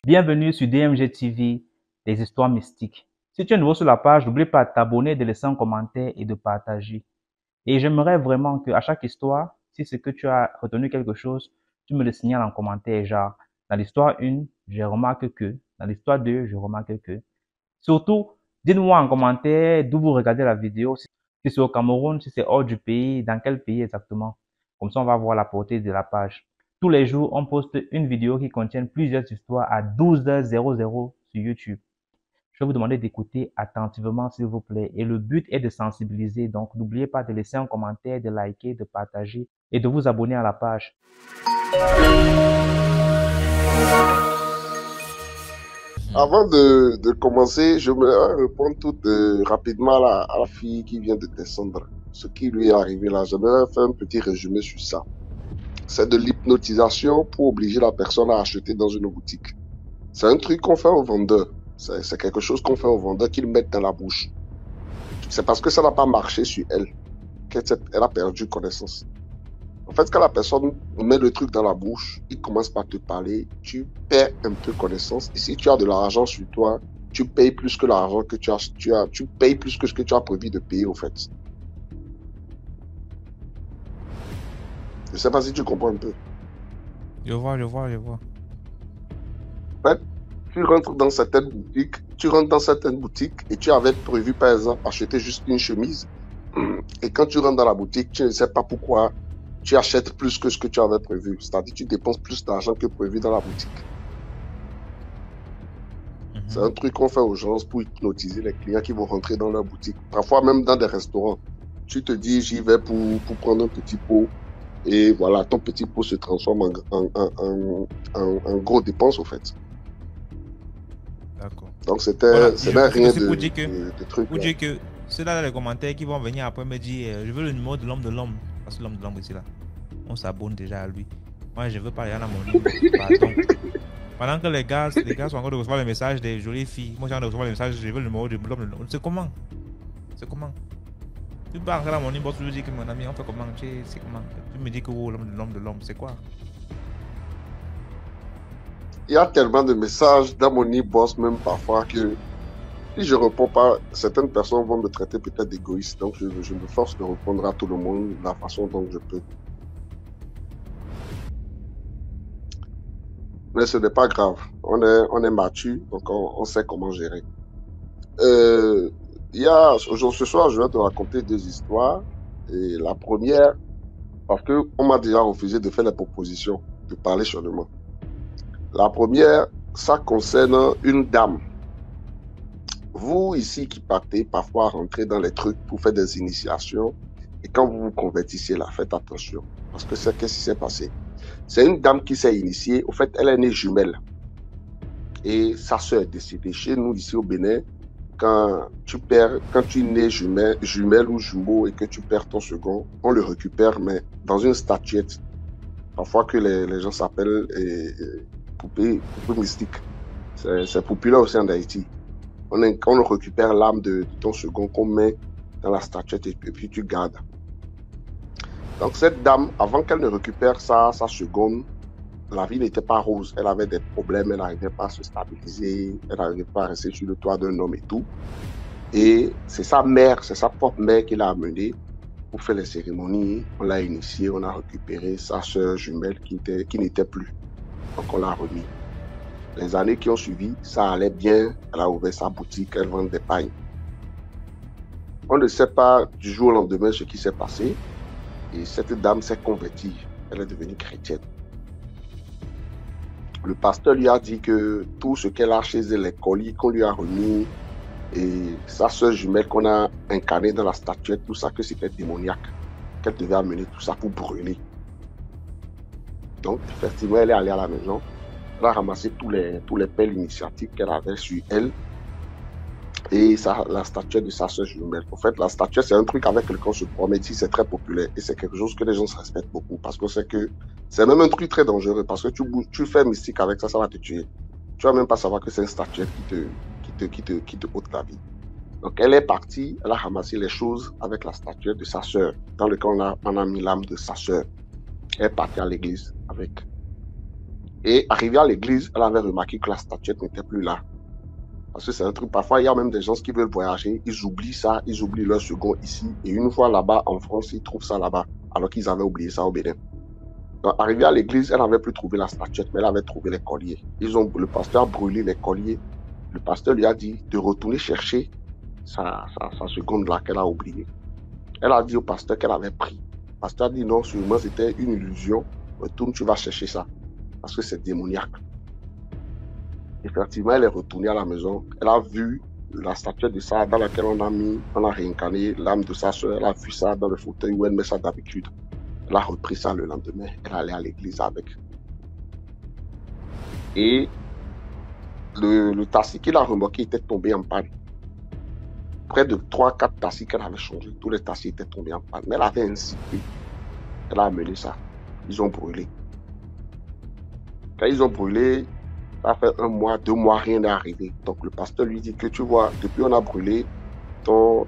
Bienvenue sur DMG TV, des histoires mystiques. Si tu es nouveau sur la page, n'oublie pas de t'abonner, de laisser un commentaire et de partager. Et j'aimerais vraiment qu'à chaque histoire, si c'est que tu as retenu quelque chose, tu me le signales en commentaire, genre, dans l'histoire 1, je remarque que, dans l'histoire 2, je remarque que. Surtout, dites-moi en commentaire d'où vous regardez la vidéo, si c'est au Cameroun, si c'est hors du pays, dans quel pays exactement. Comme ça, on va voir la portée de la page. Tous les jours, on poste une vidéo qui contient plusieurs histoires à 12h00 sur YouTube. Je vais vous demander d'écouter attentivement, s'il vous plaît. Et le but est de sensibiliser. Donc, n'oubliez pas de laisser un commentaire, de liker, de partager et de vous abonner à la page. Avant de commencer, je me répondre tout rapidement à la fille qui vient de descendre. Ce qui lui est arrivé là, j'aimerais faire un petit résumé sur ça. C'est de l'hypnotisation pour obliger la personne à acheter dans une boutique. C'est un truc qu'on fait aux vendeurs. C'est quelque chose qu'on fait aux vendeurs qu'ils mettent dans la bouche. C'est parce que ça n'a pas marché sur elle qu'elle a perdu connaissance. En fait, quand la personne met le truc dans la bouche, il commence par te parler, tu perds un peu connaissance. Et si tu as de l'argent sur toi, tu payes plus que l'argent que tu payes plus que ce que tu as prévu de payer, au fait. Je sais pas si tu comprends un peu. Je vois. En fait, tu rentres dans certaines boutiques et tu avais prévu, par exemple, acheter juste une chemise. Et quand tu rentres dans la boutique, tu ne sais pas pourquoi tu achètes plus que ce que tu avais prévu. C'est-à-dire que tu dépenses plus d'argent que prévu dans la boutique. C'est un truc qu'on fait aux gens pour hypnotiser les clients qui vont rentrer dans leur boutique. Parfois même dans des restaurants. Tu te dis, j'y vais pour prendre un petit pot. Et voilà, ton petit pot se transforme en gros dépense, au fait. D'accord. Donc c'était rien de truc. Pour dire que ceux là dans les commentaires qui vont venir après me dire je veux le numéro de l'homme. Parce que l'homme de l'homme ici là, on s'abonne déjà à lui. Moi je veux pas rien à mon numéro. Pendant que les gars sont en train de recevoir les messages des jolies filles, moi j'ai en train de recevoir les messages, je veux le numéro de l'homme de l'homme. C'est comment? Tu peux rentrer dans mon inbox, tu me dis que mon ami, on fait comment? C'est comment? Tu me dis que oh, l'homme de l'homme, c'est quoi? Il y a tellement de messages dans mon inbox même parfois que si je ne réponds pas, certaines personnes vont me traiter peut-être d'égoïste. Donc je me force de répondre à tout le monde de la façon dont je peux. Mais ce n'est pas grave. On est mature, donc on sait comment gérer. Ce soir, je vais te raconter deux histoires. Et la première, parce qu'on m'a déjà refusé de faire la proposition de parler seulement. La première, ça concerne une dame. Vous, ici, qui partez parfois rentrer dans les trucs pour faire des initiations, et quand vous vous convertissez là, faites attention. Parce que qu'est-ce qui s'est passé? C'est une dame qui s'est initiée. Au fait, elle est née jumelle. Et sa soeur est décédée. Chez nous, ici au Bénin, quand tu nais jumelle ou jumeau et que tu perds ton second, on le récupère, mais dans une statuette. Parfois que les gens s'appellent poupée mystique. C'est populaire aussi en Haïti. On récupère l'âme de ton second qu'on met dans la statuette et puis tu gardes. Donc cette dame, avant qu'elle ne récupère sa seconde, la vie n'était pas rose. Elle avait des problèmes, elle n'arrivait pas à se stabiliser, elle n'arrivait pas à rester sur le toit d'un homme et tout. Et c'est sa propre mère qui l'a amenée pour faire les cérémonies. On l'a initiée, on a récupéré sa soeur jumelle qui n'était plus. Donc on l'a remis. Les années qui ont suivi, ça allait bien. Elle a ouvert sa boutique, elle vend des pailles. On ne sait pas du jour au lendemain ce qui s'est passé. Et cette dame s'est convertie. Elle est devenue chrétienne. Le pasteur lui a dit que tout ce qu'elle a chez elle, les colis qu'on lui a remis, et sa soeur jumelle qu'on a incarnée dans la statuette, tout ça, que c'était démoniaque. Qu'elle devait amener tout ça pour brûler. Donc, effectivement, elle est allée à la maison. Elle a ramassé tous les pelles initiatiques qu'elle avait sur elle et la statuette de sa soeur jumelle. En fait, la statuette, c'est un truc avec lequel on se promet ici, c'est très populaire et c'est quelque chose que les gens se respectent beaucoup parce que c'est même un truc très dangereux parce que tu fais mystique avec ça, ça va te tuer. Tu vas même pas savoir que c'est une statuette qui te ôte la vie. Donc, elle est partie, elle a ramassé les choses avec la statuette de sa soeur dans lequel on a mis l'âme de sa soeur. Elle est partie à l'église avec. Et arrivée à l'église, elle avait remarqué que la statuette n'était plus là. Parce que c'est un truc, parfois, il y a même des gens qui veulent voyager, ils oublient ça, ils oublient leur second ici. Et une fois là-bas, en France, ils trouvent ça là-bas, alors qu'ils avaient oublié ça au Bénin. Donc, arrivée à l'église, elle n'avait plus trouvé la statuette, mais elle avait trouvé les colliers. Le pasteur a brûlé les colliers. Le pasteur lui a dit de retourner chercher sa seconde là qu'elle a oubliée. Elle a dit au pasteur qu'elle avait pris. Le pasteur a dit non, sûrement c'était une illusion. Retourne, tu vas chercher ça. Parce que c'est démoniaque. Effectivement, elle est retournée à la maison. Elle a vu la statuette de ça dans laquelle on a réincarné l'âme de sa soeur. Elle a vu ça dans le fauteuil où elle met ça d'habitude. Elle a repris ça le lendemain. Elle allait à l'église avec. Et le tassi qu'il a remarqué était tombé en panne. Près de 3-4 tassis qu'elle avait changé. Tous les tassis étaient tombés en panne. Mais elle avait insisté. Elle a amené ça. Ils ont brûlé. Quand ils ont brûlé, ça fait 1 mois, 2 mois, rien n'est arrivé. Donc le pasteur lui dit que tu vois, depuis on a brûlé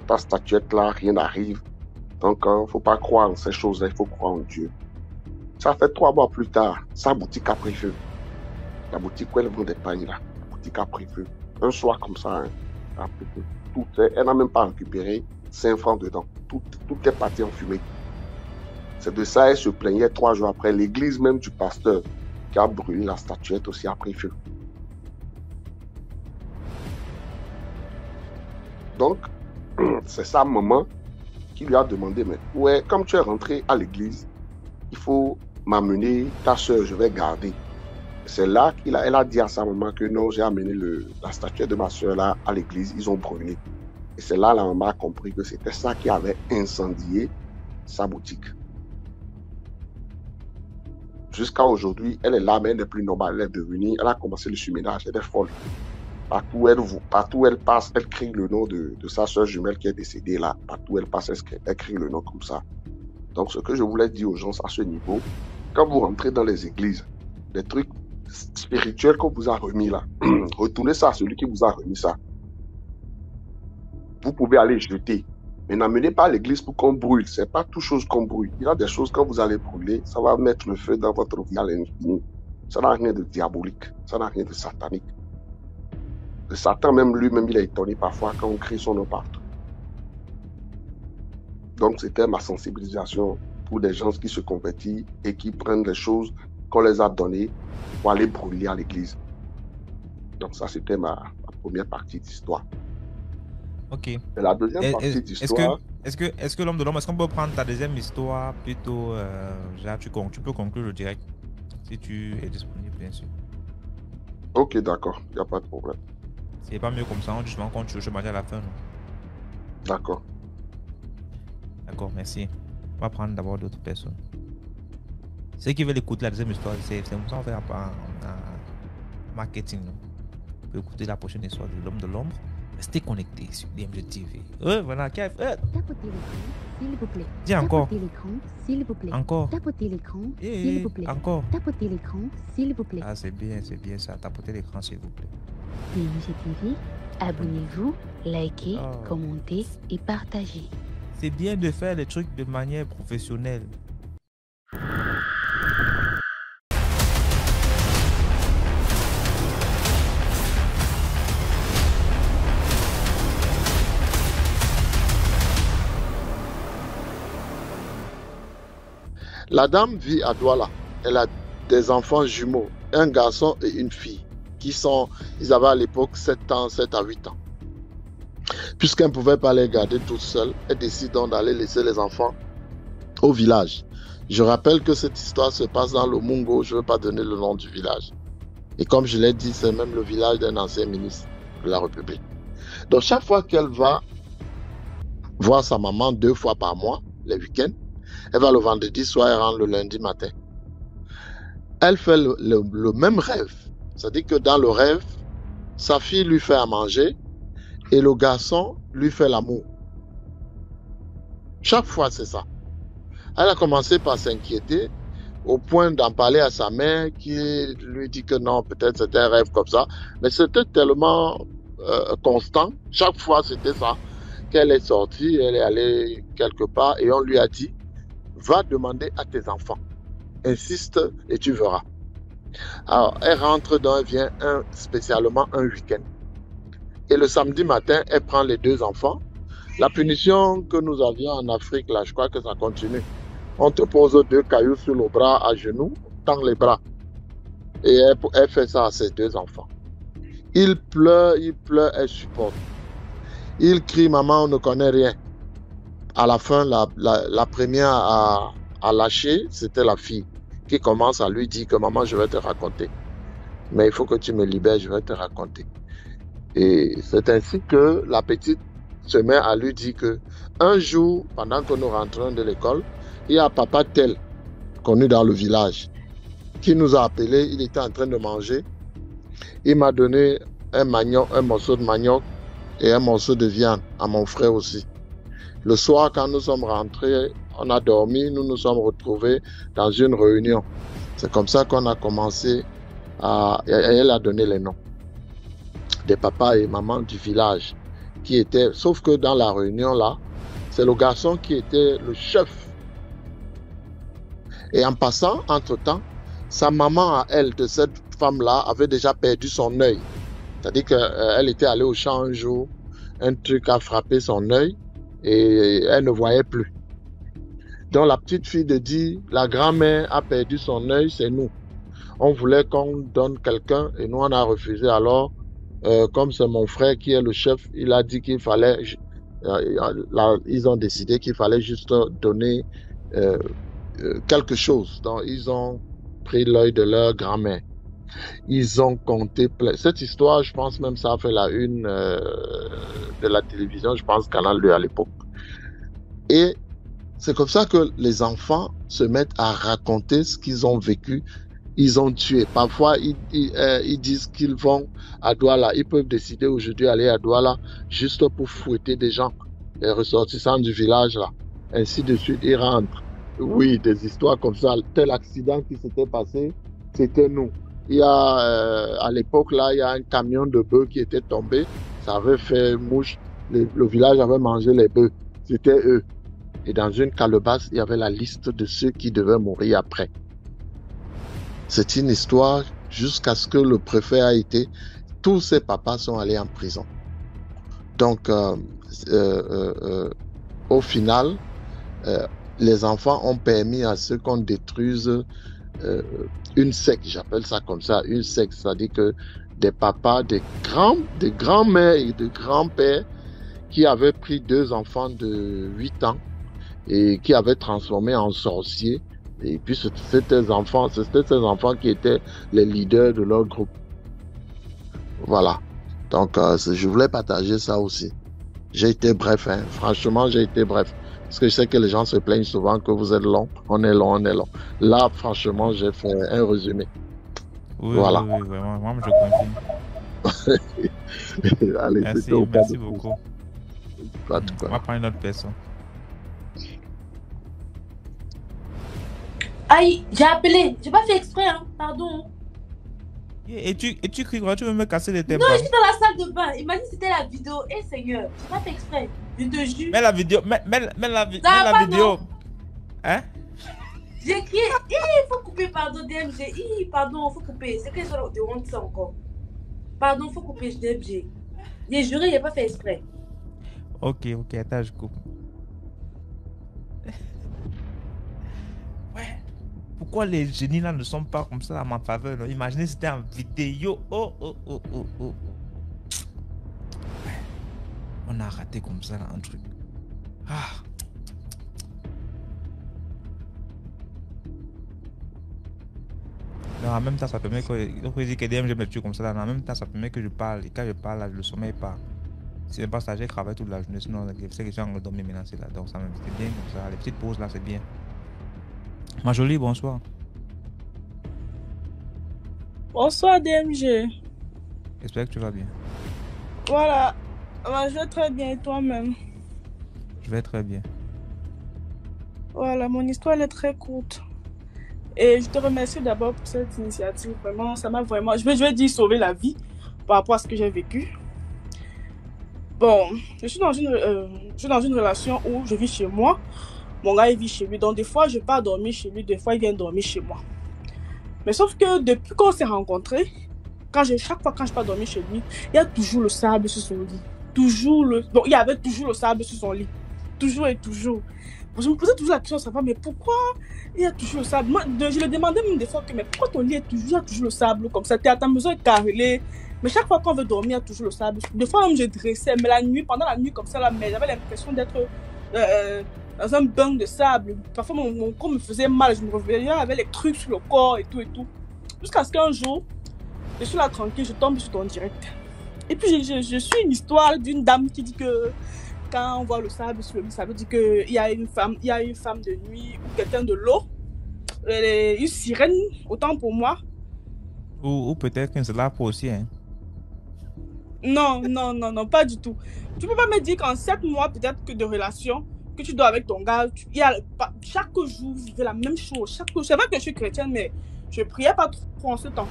ta statuette là, rien n'arrive. Donc il ne faut pas croire en ces choses-là, il faut croire en Dieu. Ça fait 3 mois plus tard, sa boutique a pris feu. La boutique où elle vend des pagnes là, la boutique a pris feu. Un soir comme ça, hein, ça a pris feu. Elle n'a même pas récupéré 5 francs dedans. Tout est parti en fumée. C'est de ça, elle se plaignait 3 jours après. L'église même du pasteur qui a brûlé la statuette aussi a pris feu. Donc, c'est sa maman qui lui a demandé, mais ouais, comme tu es rentré à l'église, il faut m'amener ta soeur, je vais garder. C'est là elle a dit à sa maman que non, j'ai amené la statuette de ma soeur là à l'église, ils ont brûlé. Et c'est là la maman a compris que c'était ça qui avait incendié sa boutique. Jusqu'à aujourd'hui, elle est là, mais elle n'est plus normale. Elle est devenue, elle a commencé le surménage, elle est folle. Partout où elle passe, elle crie le nom de sa soeur jumelle qui est décédée là. Partout où elle passe, elle crie le nom comme ça. Donc, ce que je voulais dire aux gens à ce niveau, quand vous rentrez dans les églises, les trucs spirituels qu'on vous a remis là, retournez ça à celui qui vous a remis ça. Vous pouvez aller jeter. Mais n'amenez pas à l'église pour qu'on brûle. Ce n'est pas toute chose qu'on brûle. Il y a des choses, quand vous allez brûler, ça va mettre le feu dans votre vie à l'infini. Ça n'a rien de diabolique. Ça n'a rien de satanique. Le Satan, même lui-même, il est étonné parfois quand on crie son nom partout. Donc, c'était ma sensibilisation pour des gens qui se convertissent et qui prennent les choses qu'on les a données pour aller brûler à l'église. Donc, ça, c'était ma première partie d'histoire. Ok. Et la deuxième partie d'histoire... Est-ce que l'homme de l'homme, est-ce qu'on peut prendre ta deuxième histoire plutôt... genre, tu peux conclure le direct, si tu es disponible, bien sûr. Ok, d'accord. Il n'y a pas de problème. C'est pas mieux comme ça, on justement continue au chemin à la fin, non? D'accord. D'accord, merci. On va prendre d'abord d'autres personnes. Ceux qui veulent écouter la deuxième histoire, c'est comme ça on fait un marketing. Non? Vous pouvez écouter la prochaine histoire de l'homme de l'ombre. Restez connectés sur DMG TV. Voilà, Kev. Tapotez l'écran, s'il vous plaît. Dis encore. Tapotez l'écran, s'il vous plaît. Encore. Tapotez l'écran, s'il vous plaît. Encore. Tapotez l'écran, s'il vous plaît. Ah, c'est bien ça. Tapotez l'écran, s'il vous plaît. DMG TV, abonnez-vous, likez, commentez et partagez. C'est bien de faire les trucs de manière professionnelle. La dame vit à Douala. Elle a des enfants jumeaux, un garçon et une fille, ils avaient à l'époque 7 à 8 ans. Puisqu'elle ne pouvait pas les garder toute seule, elle décide donc d'aller laisser les enfants au village. Je rappelle que cette histoire se passe dans le Mungo, je ne veux pas donner le nom du village. Et comme je l'ai dit, c'est même le village d'un ancien ministre de la République. Donc chaque fois qu'elle va voir sa maman 2 fois par mois, les week-ends, elle va le vendredi soir et rentre le lundi matin. Elle fait le même rêve. C'est-à-dire que dans le rêve, sa fille lui fait à manger et le garçon lui fait l'amour. Chaque fois, c'est ça. Elle a commencé par s'inquiéter au point d'en parler à sa mère qui lui dit que non, peut-être c'était un rêve comme ça. Mais c'était tellement constant. Chaque fois, c'était ça. Qu'elle est sortie, elle est allée quelque part et on lui a dit, va demander à tes enfants. insiste et tu verras. Alors, elle rentre, donc elle vient spécialement un week-end. Et le samedi matin, elle prend les 2 enfants. La punition que nous avions en Afrique, là, je crois que ça continue. On te pose 2 cailloux sur le bras, à genoux, tend les bras. Et elle fait ça à ses 2 enfants. Il pleure, elle supporte. Il crie, maman, on ne connaît rien. À la fin, la première à lâcher, c'était la fille qui commence à lui dire que maman, je vais te raconter. Mais il faut que tu me libères, je vais te raconter. Et c'est ainsi que la petite se met à lui dire que un jour, pendant que nous rentrons de l'école, il y a papa tel, connu dans le village, qui nous a appelés, il était en train de manger. Il m'a donné un morceau de manioc et un morceau de viande à mon frère aussi. Le soir, quand nous sommes rentrés, on a dormi, nous nous sommes retrouvés dans une réunion. C'est comme ça qu'on a commencé à... Elle a donné les noms des papas et mamans du village qui étaient... Sauf que dans la réunion là, c'est le garçon qui était le chef. Et en passant, entre-temps, sa maman à elle, de cette femme-là, avait déjà perdu son œil. C'est-à-dire qu'elle était allée au champ un jour, un truc a frappé son œil et elle ne voyait plus. Donc la petite fille de dit, la grand-mère a perdu son œil, c'est nous. On voulait qu'on donne quelqu'un et nous on a refusé. Alors, comme c'est mon frère qui est le chef, il a dit qu'il fallait, ils ont décidé qu'il fallait juste donner quelque chose. Donc ils ont pris l'œil de leur grand-mère. Ils ont compté plein. Cette histoire, je pense même ça a fait la une de la télévision, je pense Canal 2 à l'époque. Et c'est comme ça que les enfants se mettent à raconter ce qu'ils ont vécu. Ils ont tué. Parfois, ils disent qu'ils vont à Douala. Ils peuvent décider aujourd'hui d'aller à Douala juste pour fouetter des gens, les ressortissants du village là. Ainsi de suite, ils rentrent. Oui, des histoires comme ça. Tel accident qui s'était passé, c'était nous. Il y a, à l'époque là, il y a un camion de bœufs qui était tombé. Ça avait fait mouche. Le village avait mangé les bœufs. C'était eux. Et dans une calebasse, il y avait la liste de ceux qui devaient mourir après. C'est une histoire jusqu'à ce que le préfet a été. Tous ces papas sont allés en prison. Donc, au final, les enfants ont permis à ceux qu'on détruise une secte, j'appelle ça comme ça, une secte, c'est-à-dire que des papas, des grands-mères et de grands-pères qui avaient pris 2 enfants de 8 ans et qui avaient transformé en sorciers. Et puis c'était ces enfants qui étaient les leaders de leur groupe. Voilà. Donc je voulais partager ça aussi. J'ai été bref, hein. Franchement j'ai été bref. Parce que je sais que les gens se plaignent souvent que vous êtes long. On est long. Là, franchement, j'ai fait un résumé. Oui, voilà. Oui, vraiment. Moi, je confirme. Allez, merci beaucoup. On va prendre une autre personne. Aïe, j'ai appelé. J'ai pas fait exprès, hein. Pardon. Et tu cries quoi? Tu veux me casser les têtes? Non, j'étais dans la salle de bain. Imagine c'était la vidéo. Eh Seigneur, j'ai pas fait exprès. Je te jure. Mets la vidéo. Mets la vidéo. Hein? J'ai crié. Il faut couper, pardon, DMG. Pardon, faut couper. C'est que je dois de honte ça encore. Pardon, faut couper, DMG. J'ai juré, j'ai pas fait exprès. Ok, attends, je coupe. Ouais. Pourquoi les génies là ne sont pas comme ça à ma faveur? Imaginez si c'était en vidéo. Oh. On a raté comme ça là, un truc. Non, en même temps, ça permet que. Donc, je dis que DM, je me tue comme ça là. En même temps, ça permet que je parle. Et quand je parle là, le sommeil part. Si c'est pas ça, j'ai travaillé toute la journée. Sinon, je sais que je suis en endormi maintenant, c'est là. Donc, ça c'est bien comme ça. Les petites pauses là, c'est bien. Ma jolie, bonsoir. Bonsoir DMG. J'espère que tu vas bien. Voilà. Je vais très bien et toi-même? Je vais très bien. Voilà, mon histoire elle est très courte. Et je te remercie d'abord pour cette initiative. Vraiment, ça m'a vraiment, je vais dire sauver la vie par rapport à ce que j'ai vécu. Bon, je suis dans une relation où je vis chez moi. Mon gars, il vit chez lui. Donc, des fois, je pars dormir chez lui. Des fois, il vient dormir chez moi. Mais sauf que depuis qu'on s'est rencontrés, chaque fois quand je pars dormir chez lui, il y a toujours le sable sur son lit. Bon, il y avait toujours le sable sur son lit. Toujours et toujours. Je me posais toujours la question, ça va, mais pourquoi il y a toujours le sable? Moi, je le demandais même des fois que, mais pourquoi ton lit est toujours, il y a toujours le sable comme ça? Tu as ta maison est carrelée. Mais chaque fois qu'on veut dormir, il y a toujours le sable. Des fois même je dressais, mais la nuit, pendant la nuit comme ça, là, mais j'avais l'impression d'être dans un bain de sable. Parfois mon corps me faisait mal, je me réveillais avec les trucs sur le corps et tout et tout. Jusqu'à ce qu'un jour, je suis là tranquille, je tombe sur ton direct. Et puis je suis une histoire d'une dame qui dit que quand on voit le sable sur le lit, ça veut dire qu'il y a une femme de nuit ou quelqu'un de l'eau, une sirène, autant pour moi. Ou peut-être qu'un cela pour aussi, hein. Non, pas du tout. Tu peux pas me dire qu'en 7 mois peut-être que de relation, que tu dors avec ton gars, chaque jour, je fais la même chose. C'est vrai que je suis chrétienne, mais je priais pas trop en ce temps.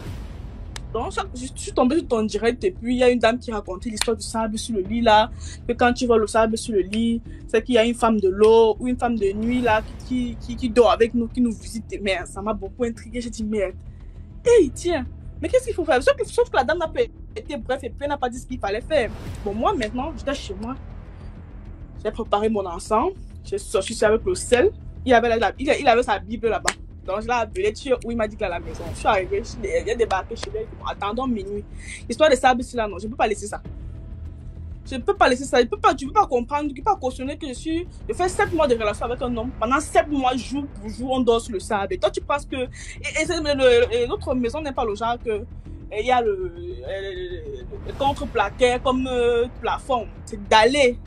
Donc, je suis tombée sur ton direct et puis il y a une dame qui racontait l'histoire du sable sur le lit là, que quand tu vois le sable sur le lit, c'est qu'il y a une femme de l'eau ou une femme de nuit là qui dort avec nous, qui nous visite. Mais ça m'a beaucoup intriguée. J'ai dit merde. Hey, tiens, mais qu'est-ce qu'il faut faire? Sauf que la dame n'a pas été bref et puis elle n'a pas dit ce qu'il fallait faire. Bon, moi maintenant, j'étais chez moi. J'ai préparé mon encens. Je suis avec le sel. Il avait sa Bible là-bas. Donc, je l'ai appelé, où il m'a dit qu'il est à la maison. Je suis arrivée, il a débarqué chez lui. Attendons minuit. L'histoire de sable, c'est là, non, je ne peux pas laisser ça. Je ne peux pas laisser ça. Tu ne peux pas comprendre, tu ne peux pas cautionner que je fais 7 mois de relation avec un homme. Pendant 7 mois, jour pour jour, on dort sur le sable. Et toi, tu penses que. Et notre maison n'est pas le genre que. Il y a le contre-plaquet comme plafond. C'est d'aller.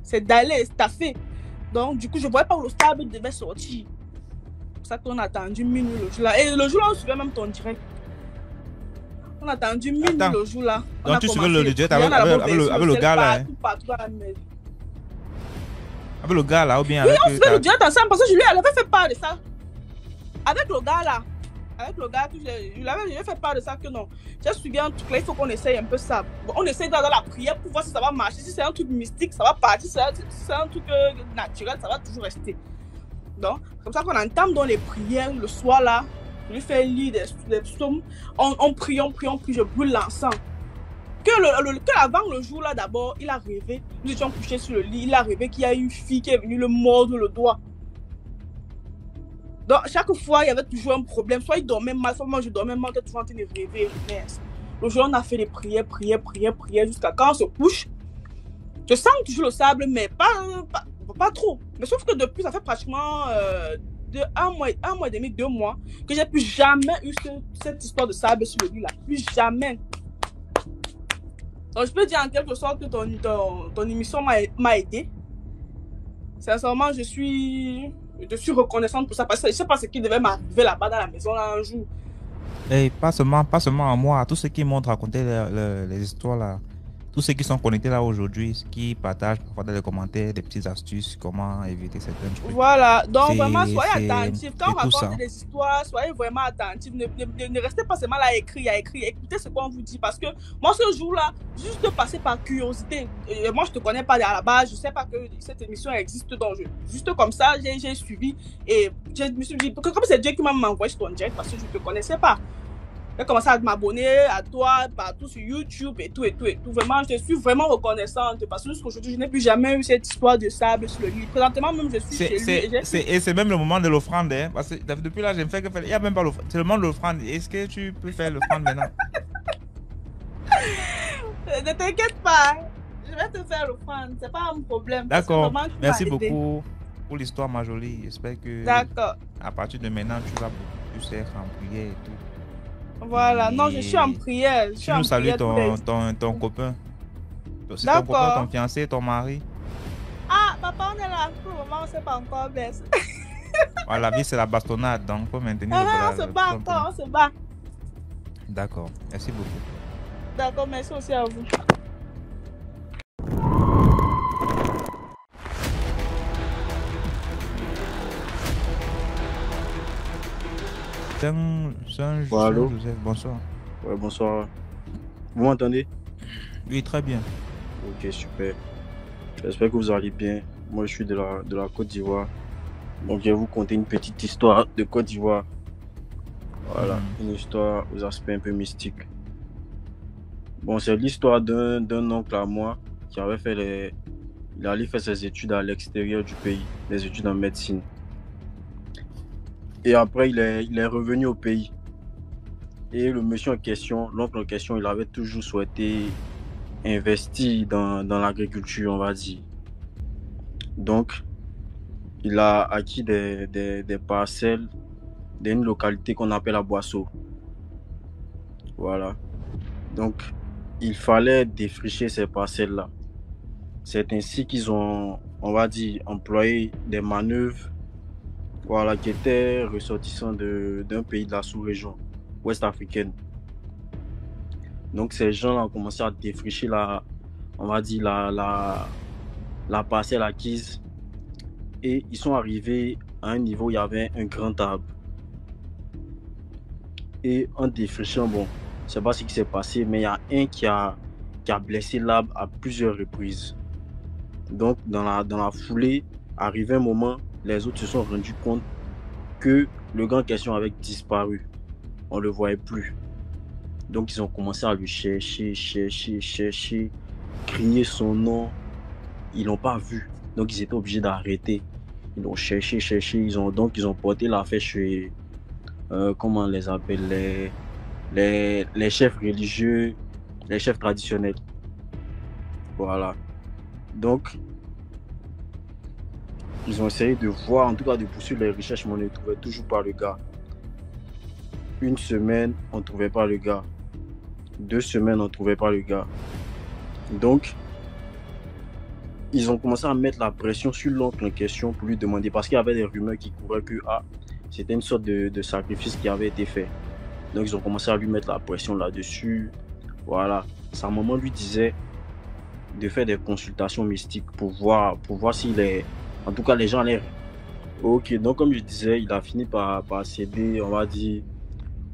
C'est taffé. Donc, du coup, je ne voyais pas où le sable devait sortir. C'est pour ça qu'on a attendu minuit le jour là. Et le jour là, on suivait même ton direct. On a attendu minuit le jour là. Donc tu suivais le direct avec le gars là. Partout à la maison. Avec le gars là ou bien oui, avec... on suivait le direct ensemble parce que je lui avais fait part de ça. Avec le gars là. Avec le gars que je lui avais fait part de ça que non. J'ai suivi un truc là, il faut qu'on essaye un peu ça. Bon, on essaye dans la prière pour voir si ça va marcher. Si c'est un truc mystique, ça va partir. Si c'est un truc naturel, ça va toujours rester. Donc, comme ça qu'on entame dans les prières le soir là, je lui fais lire des psaumes, on prie, je brûle l'encens. Que avant le jour là d'abord, il a rêvé, nous étions couchés sur le lit, il a rêvé qu'il y a une fille qui est venue le mordre le doigt. Donc, chaque fois, il y avait toujours un problème, soit il dormait mal, soit moi je dormais mal, j'étais toujours en train de rêver. Le jour, on a fait des prières, jusqu'à quand on se couche. Je sens toujours le sable, mais pas trop. Mais sauf que depuis, ça fait pratiquement un mois et demi, 2 mois, que j'ai plus jamais eu cette histoire de sable sur le lit là. Plus jamais. Donc je peux dire en quelque sorte que ton émission m'a aidé. Sincèrement, je suis reconnaissante pour ça. Parce que je ne sais pas ce qui devait m'arriver là-bas dans la maison là un jour. Et pas seulement à moi, à tous ceux qui m'ont raconté les histoires là. Tous ceux qui sont connectés là aujourd'hui, qui partagent parfois dans les commentaires des petites astuces, comment éviter certains trucs. Voilà, donc vraiment soyez attentifs. Quand on raconte des histoires, soyez vraiment attentifs. Ne restez pas seulement là à écrire. Écoutez ce qu'on vous dit. Parce que moi, ce jour-là, juste de passer par curiosité, moi je ne te connais pas à la base, je ne sais pas que cette émission existe. Donc juste comme ça, j'ai suivi et je me suis dit, comme c'est Dieu qui m'a envoyé sur ton direct parce que je ne te connaissais pas. J'ai commencé à m'abonner à toi, partout sur YouTube et tout. Vraiment, je suis vraiment reconnaissante parce que jusqu'aujourd'hui, je n'ai plus jamais eu cette histoire de sable sur le lit. Présentement, même, je suis chez lui. Et c'est même le moment de l'offrande, hein, parce que depuis là, je ne fais que faire. Il n'y a même pas l'offrande. C'est le moment de l'offrande. Est-ce que tu peux faire l'offrande maintenant? Ne t'inquiète pas. Je vais te faire l'offrande. Ce n'est pas un problème. D'accord. Merci beaucoup pour l'histoire, ma jolie. J'espère que à partir de maintenant, tu vas beaucoup plus être en prière et tout. Voilà, non, je suis en prière. Tu nous salues ton copain. C'est ton copain, ton fiancé, ton mari. Ah, papa, on est là. Pour le moment, on ne sait pas encore. La vie, c'est la bastonnade, donc il faut maintenir on se bat encore, on se bat. D'accord, merci beaucoup. D'accord, merci aussi à vous. Allô? Bonsoir. Ouais, bonsoir. Vous m'entendez? Oui, très bien. Ok, super. J'espère que vous allez bien. Moi, je suis de la Côte d'Ivoire. Donc, je vais vous conter une petite histoire de Côte d'Ivoire. Voilà, une histoire aux aspects un peu mystiques. Bon, c'est l'histoire d'un oncle à moi qui avait fait il allait faire ses études à l'extérieur du pays, des études en médecine. Et après, il est revenu au pays. Et le monsieur en question, l'oncle en question, il avait toujours souhaité investir dans l'agriculture, on va dire. Donc, il a acquis des parcelles d'une localité qu'on appelle à Boisseau. Voilà. Donc, il fallait défricher ces parcelles-là. C'est ainsi qu'ils ont, on va dire, employé des manœuvres, voilà, qui étaient ressortissants d'un pays de la sous-région ouest africaine. Donc, ces gens-là ont commencé à défricher la parcelle acquise. Et ils sont arrivés à un niveau où il y avait un grand arbre. Et en défrichant, bon, je ne sais pas ce qui s'est passé, mais il y a un qui a blessé l'arbre à plusieurs reprises. Donc, dans la foulée, arrivé un moment, les autres se sont rendus compte que le gars en question avait disparu. On ne le voyait plus. Donc, ils ont commencé à le chercher, crier son nom. Ils ne l'ont pas vu. Donc, ils étaient obligés d'arrêter. Ils l'ont cherché. Ils ont porté l'affaire chez, comment on les appelle, les chefs religieux, les chefs traditionnels. Voilà. Donc, ils ont essayé de voir, en tout cas de poursuivre les recherches, mais on ne trouvait toujours pas le gars. Une semaine, on ne trouvait pas le gars. 2 semaines, on ne trouvait pas le gars. Donc, ils ont commencé à mettre la pression sur l'oncle en question pour lui demander, parce qu'il y avait des rumeurs qui couraient que c'était une sorte de sacrifice qui avait été fait. Donc, ils ont commencé à lui mettre la pression là-dessus. Voilà. Sa maman lui disait de faire des consultations mystiques pour voir s'il est... En tout cas, les gens allaient... Ok, donc comme je disais, il a fini par céder, on va dire,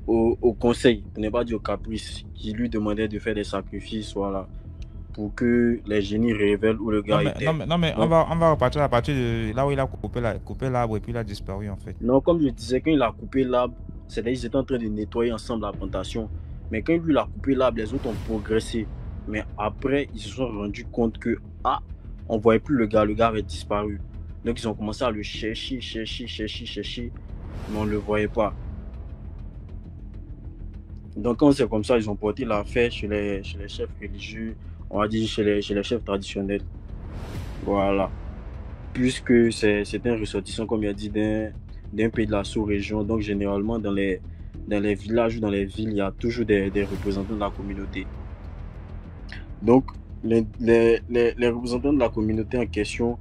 au conseil, pour ne pas dire au caprice, qui lui demandait de faire des sacrifices, voilà, pour que les génies révèlent où le gars était. Non, mais on va repartir à partir de là où il a coupé l'arbre et puis il a disparu, en fait. Non, comme je disais, quand il a coupé l'arbre, c'est-à-dire qu'ils étaient en train de nettoyer ensemble la plantation. Mais quand lui, il a coupé l'arbre, les autres ont progressé. Mais après, ils se sont rendus compte que, on ne voyait plus le gars avait disparu. Donc, ils ont commencé à le chercher, mais on ne le voyait pas. Donc, quand c'est comme ça, ils ont porté l'affaire chez les chefs religieux, on va dire chez les chefs traditionnels. Voilà. Puisque c'est un ressortissant, comme il a dit, d'un pays de la sous-région. Donc, généralement, dans les villages ou dans les villes, il y a toujours des représentants de la communauté. Donc, les représentants de la communauté en question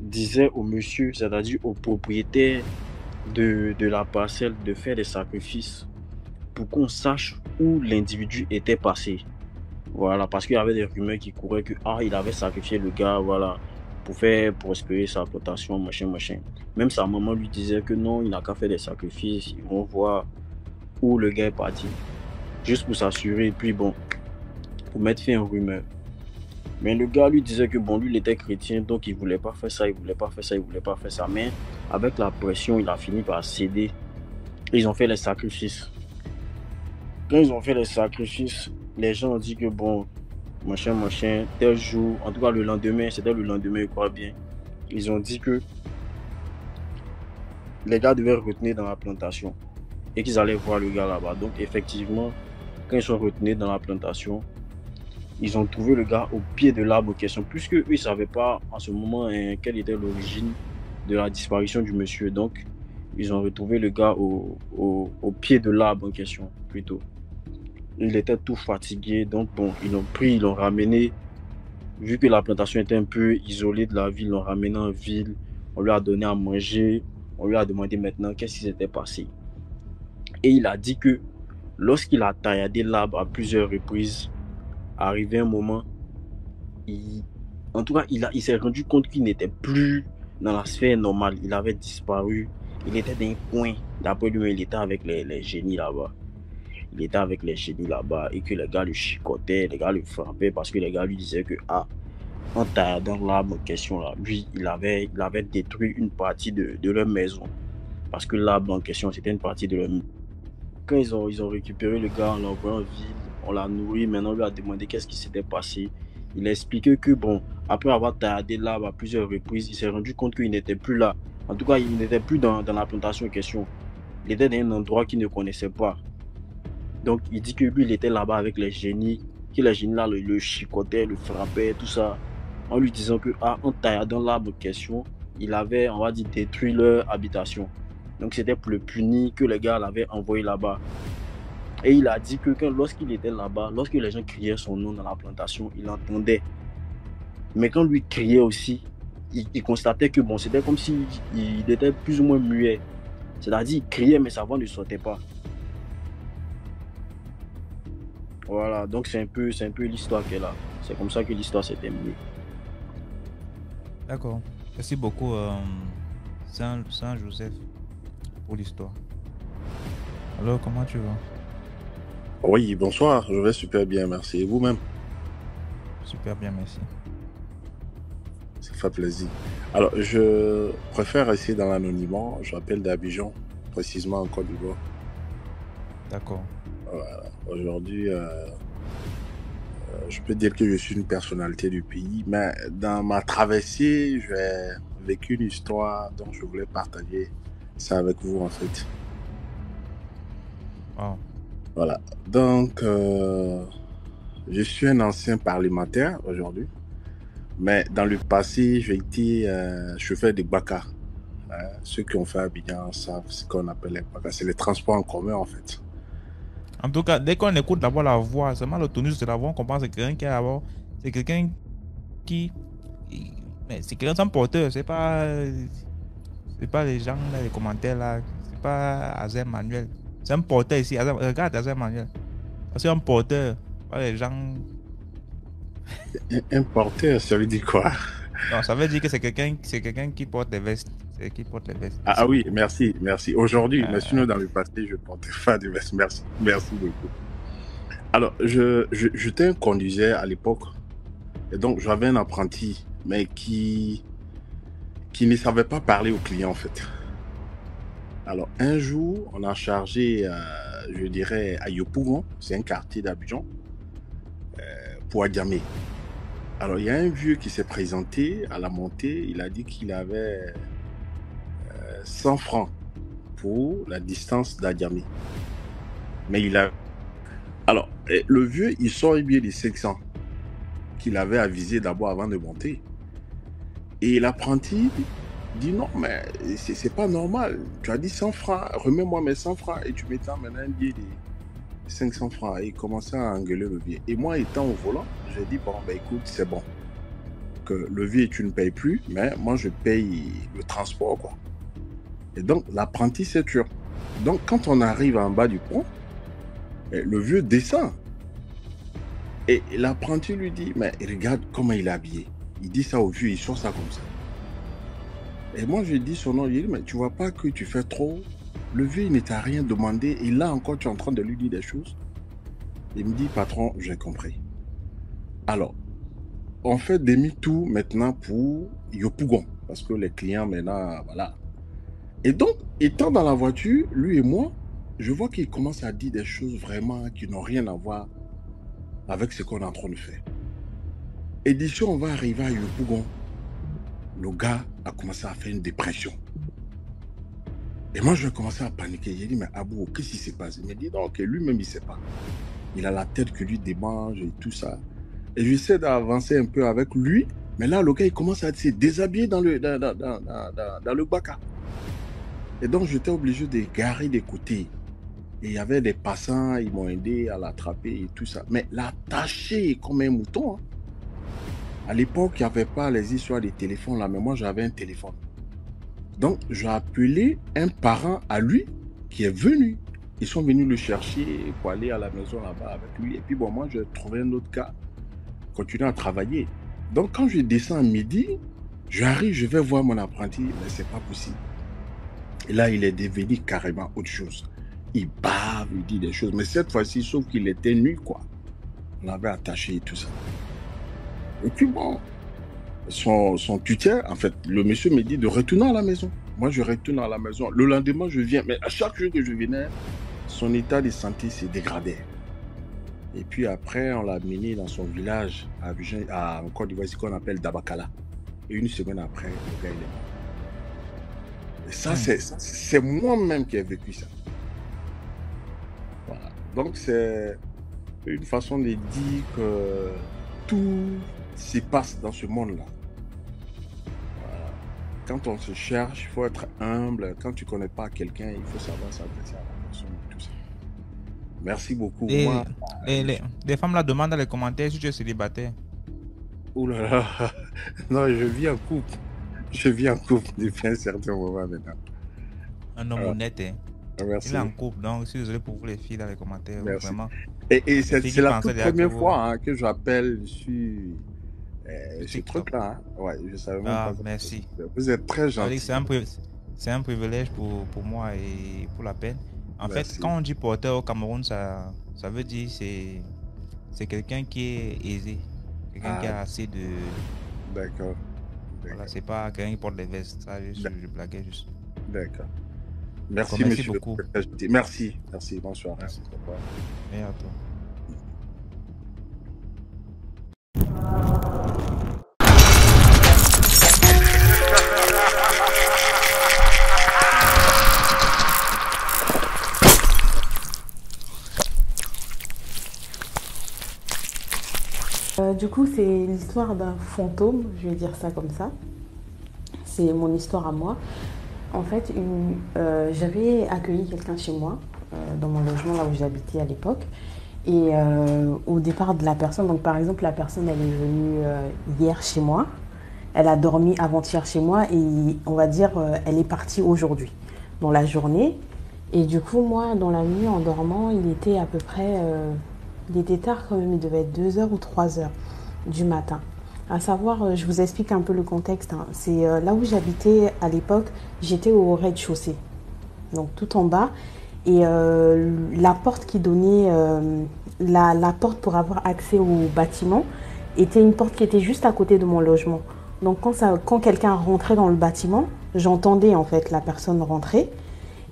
disaient au monsieur, c'est-à-dire au propriétaire de la parcelle, de faire des sacrifices pour qu'on sache où l'individu était passé. Voilà, parce qu'il y avait des rumeurs qui couraient que il avait sacrifié le gars, voilà, pour faire prospérer sa plantation, machin. Même sa maman lui disait que non, il n'a qu'à faire des sacrifices, ils vont voir où le gars est parti. Juste pour s'assurer, et puis bon, pour mettre fin aux rumeurs. Mais le gars lui disait que bon, lui il était chrétien, donc il voulait pas faire ça. Mais avec la pression, il a fini par céder. Et ils ont fait les sacrifices. Quand ils ont fait les sacrifices, les gens ont dit que bon, machin, tel jour, en tout cas le lendemain, c'était le lendemain, je crois bien. Ils ont dit que les gars devaient retenir dans la plantation et qu'ils allaient voir le gars là-bas. Donc effectivement, quand ils sont retenus dans la plantation, ils ont trouvé le gars au pied de l'arbre en question, puisque eux, ils ne savaient pas en ce moment quelle était l'origine de la disparition du monsieur. Donc, ils ont retrouvé le gars au pied de l'arbre en question, plutôt. Il était tout fatigué, donc bon, ils l'ont ramené. Vu que la plantation était un peu isolée de la ville, ils l'ont ramené en ville. On lui a donné à manger. On lui a demandé maintenant qu'est-ce qui s'était passé. Et il a dit que lorsqu'il a tailladé l'arbre à plusieurs reprises, arrivé un moment, il s'est rendu compte qu'il n'était plus dans la sphère normale. Il avait disparu. Il était dans un coin. D'après lui, il était avec les génies là-bas. Et que les gars le chicotaient, les gars le frappaient parce que les gars lui disaient que en tailladant l'arbre en question là, lui, il avait détruit une partie de leur maison. Parce que l'arbre en question, c'était une partie de leur maison. Quand ils ont récupéré le gars, on l'a envoyé en ville, on l'a nourri, maintenant on lui a demandé qu'est-ce qui s'était passé. Il a expliqué que bon, après avoir tailladé l'arbre à plusieurs reprises, il s'est rendu compte qu'il n'était plus là. En tout cas, il n'était plus dans la plantation en question. Il était dans un endroit qu'il ne connaissait pas. Donc il dit que lui, il était là-bas avec les génies, que les génies là le chicotaient, le frappaient, tout ça, en lui disant que en tailladant l'arbre en question, il avait, on va dire, détruit leur habitation. Donc c'était pour le punir que les gars l'avaient envoyé là-bas. Et il a dit que lorsqu'il était là-bas, lorsque les gens criaient son nom dans la plantation, il entendait. Mais quand lui criait aussi, il constatait que bon, c'était comme s'il était plus ou moins muet. C'est-à-dire il criait mais sa voix ne sortait pas. Voilà, donc c'est un peu l'histoire qu'elle a. C'est comme ça que l'histoire s'est terminée. D'accord. Merci beaucoup, Saint-Joseph, pour l'histoire. Alors, comment tu vas? Oui, bonsoir, je vais super bien, merci. Et vous-même? Super bien, merci. Ça fait plaisir. Alors, je préfère rester dans l'anonymat. J'appelle d'Abidjan, précisément en Côte d'Ivoire. D'accord. Voilà. Aujourd'hui, je peux dire que je suis une personnalité du pays, mais dans ma traversée, j'ai vécu une histoire dont je voulais partager ça avec vous, en fait. Wow. Voilà. Donc, je suis un ancien parlementaire aujourd'hui, mais dans le passé, j'ai été chauffeur de Baka. Ceux qui ont fait Abidjan savent ce qu'on appelle les Baka. C'est les transports en commun, en fait. En tout cas, dès qu'on écoute d'abord la voix, seulement le tonus de la voix, on comprend que c'est quelqu'un qui est d'abord. C'est quelqu'un qui. Mais c'est quelqu'un sans porteur. C'est pas les gens, là, les commentaires là. C'est pas Azer Manuel. C'est un porteur ici. Regarde Azer Manuel. C'est un porteur. Pas les gens. Un porteur, ça veut dire quoi? Non, ça veut dire que c'est quelqu'un qui porte des vestes. C'est qui porte les vestes. Ah oui, merci. Aujourd'hui, mais sinon dans le passé, je ne portais pas de vestes. Merci beaucoup. Alors, je conduisais à l'époque, et donc j'avais un apprenti, mais qui ne savait pas parler aux clients en fait. Alors, un jour, on a chargé, je dirais, à Yopougon, c'est un quartier d'Abidjan, pour Adjamé. Alors, il y a un vieux qui s'est présenté à la montée, il a dit qu'il avait 100 francs pour la distance d'Adjamé. Mais il a... Alors, le vieux, il sort bien les 500 qu'il avait avisé d'abord avant de monter. Et l'apprenti dit non, mais c'est pas normal. Tu as dit 100 francs, remets-moi mes 100 francs et tu m'étends maintenant un billet de 500 francs. Et il commençait à engueuler le vieux. Et moi, étant au volant, j'ai dit bon, ben écoute, c'est bon. Que le vieux, tu ne payes plus, mais moi, je paye le transport, quoi. Et donc, l'apprenti, c'est sûr. Donc, quand on arrive en bas du pont, le vieux descend. Et l'apprenti lui dit, mais regarde comment il est habillé. Il dit ça au vieux, il sort ça comme ça. Et moi, je dis son nom, il dit, mais tu vois pas que tu fais trop? Le vieux, il ne t'a rien demandé. Et là encore, tu es en train de lui dire des choses. Il me dit, patron, j'ai compris. Alors, on fait demi-tour maintenant pour Yopougon. Parce que les clients, maintenant, voilà. Et donc, étant dans la voiture, lui et moi, je vois qu'il commence à dire des choses vraiment qui n'ont rien à voir avec ce qu'on est en train de faire. Et d'ici, on va arriver à Yopougon. Le gars a commencé à faire une dépression. Et moi, je vais commencer à paniquer. J'ai dit, mais Abou, qu'est-ce qui s'est passé? Il me dit, non, que lui-même, il ne sait pas. Il a la tête que lui démange et tout ça. Et j'essaie d'avancer un peu avec lui. Mais là, le gars, il commence à se déshabiller dans le Baka. Et donc, j'étais obligé de garer des côtés. Et il y avait des passants, ils m'ont aidé à l'attraper et tout ça. Mais l'attacher comme un mouton. Hein. À l'époque, il n'y avait pas les histoires des téléphones là, mais moi, j'avais un téléphone. Donc, j'ai appelé un parent à lui qui est venu. Ils sont venus le chercher pour aller à la maison là-bas avec lui. Et puis, bon, moi, j'ai trouvé un autre gars, continuer à travailler. Donc, quand je descends à midi, j'arrive, je vais voir mon apprenti, mais c'est pas possible. Et là, il est devenu carrément autre chose. Il bave, il dit des choses. Mais cette fois-ci, sauf qu'il était nu, quoi. On l'avait attaché et tout ça. Et puis bon, son tuteur, en fait, le monsieur me dit de retourner à la maison. Moi, je retourne à la maison. Le lendemain, je viens. Mais à chaque jour que je venais, son état de santé s'est dégradé. Et puis après, on l'a mené dans son village en Côte d'Ivoire, ce qu'on appelle Dabakala. Et une semaine après, le gars, il est mort. Et ça, c'est moi-même qui ai vécu ça. Voilà. Donc, c'est une façon de dire que tout se passe dans ce monde-là. Voilà. Quand on se cherche, il faut être humble. Quand tu ne connais pas quelqu'un, il faut savoir s'adresser à la personne et tout ça. Merci beaucoup. Les femmes là demandent dans les commentaires si tu es célibataire. Ouh là là. Non, je vis en couple. Je vis en couple depuis un certain moment maintenant. Un homme honnête, hein. Merci. Il est en couple, donc je suis désolé pour vous les filles dans les commentaires. Merci. Vraiment. Et c'est la toute première fois que j'appelle sur ce truc-là. Hein. Ouais, je savais même pas. Merci. Vous êtes très gentil. C'est un privilège pour moi et pour la peine. En fait, quand on dit porteur au Cameroun, ça veut dire c'est quelqu'un qui est aisé. Quelqu'un qui a assez de... D'accord. Voilà, c'est pas quelqu'un qui porte des vestes. Ça, je blaguais juste. D'accord. Merci, monsieur beaucoup. Merci. Bonsoir. Merci. Et à toi. Du coup, c'est l'histoire d'un fantôme, je vais dire ça comme ça. C'est mon histoire à moi. En fait, j'avais accueilli quelqu'un chez moi, dans mon logement, là où j'habitais à l'époque. Et au départ de la personne, donc par exemple, la personne, elle est venue hier chez moi. Elle a dormi avant-hier chez moi et on va dire, elle est partie aujourd'hui, dans la journée. Et du coup, moi, dans la nuit, en dormant, il était à peu près... il était tard quand même, il devait être 2h ou 3h du matin. À savoir, je vous explique un peu le contexte. Hein. C'est là où j'habitais à l'époque, j'étais au rez-de-chaussée, donc tout en bas. Et la porte qui donnait, la porte pour avoir accès au bâtiment, était une porte qui était juste à côté de mon logement. Donc quand quelqu'un rentrait dans le bâtiment, j'entendais en fait la personne rentrer.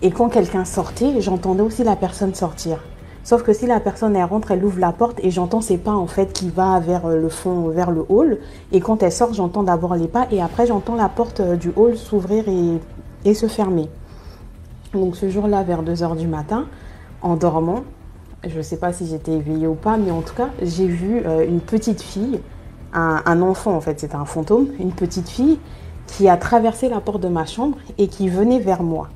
Et quand quelqu'un sortait, j'entendais aussi la personne sortir. Sauf que si la personne elle rentre, elle ouvre la porte et j'entends ses pas en fait qui va vers le fond, vers le hall. Et quand elle sort, j'entends d'abord les pas et après j'entends la porte du hall s'ouvrir et se fermer. Donc ce jour-là, vers 2h du matin, en dormant, je ne sais pas si j'étais éveillée ou pas, mais en tout cas, j'ai vu une petite fille, un enfant en fait, c'était un fantôme, une petite fille qui a traversé la porte de ma chambre et qui venait vers moi.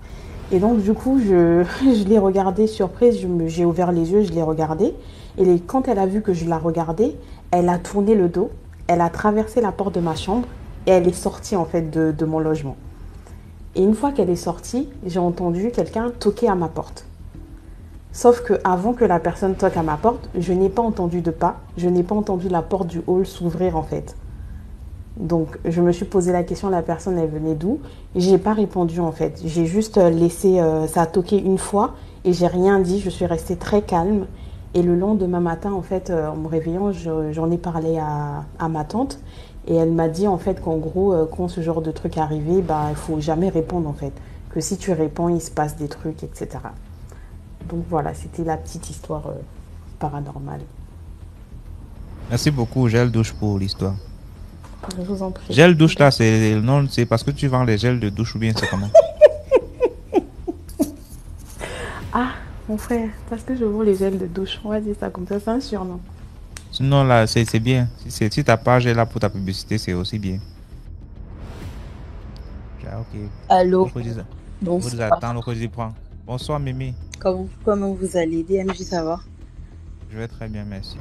Et donc du coup, je l'ai regardée surprise, j'ai ouvert les yeux, je l'ai regardée. Et quand elle a vu que je la regardais, elle a tourné le dos, elle a traversé la porte de ma chambre et elle est sortie en fait de mon logement. Et une fois qu'elle est sortie, j'ai entendu quelqu'un toquer à ma porte. Sauf qu'avant que la personne toque à ma porte, je n'ai pas entendu de pas, je n'ai pas entendu la porte du hall s'ouvrir en fait. Donc, je me suis posé la question, la personne, elle venait d'où? J'ai pas répondu, en fait. J'ai juste laissé, ça a toqué une fois et j'ai rien dit. Je suis restée très calme. Et le lendemain matin, en fait, en me réveillant, j'en ai parlé à ma tante. Et elle m'a dit, en fait, qu'en gros, quand ce genre de truc arrivait, bah, il faut jamais répondre, en fait. Que si tu réponds, il se passe des trucs, etc. Donc, voilà, c'était la petite histoire paranormale. Merci beaucoup, Gel Douche, pour l'histoire. Je vous en prie. Gel douche là, c'est le nom, c'est parce que tu vends les gels de douche ou bien c'est comment? Ah, mon frère, parce que je vends les gels de douche. On va dire ça comme ça, c'est un surnom. Sinon là, c'est bien. Si ta page est là pour ta publicité, c'est aussi bien. Ok. Allô. Bonsoir. Bonsoir Mimi. Comment vous allez? DMJ, ça va? Je vais très bien, merci.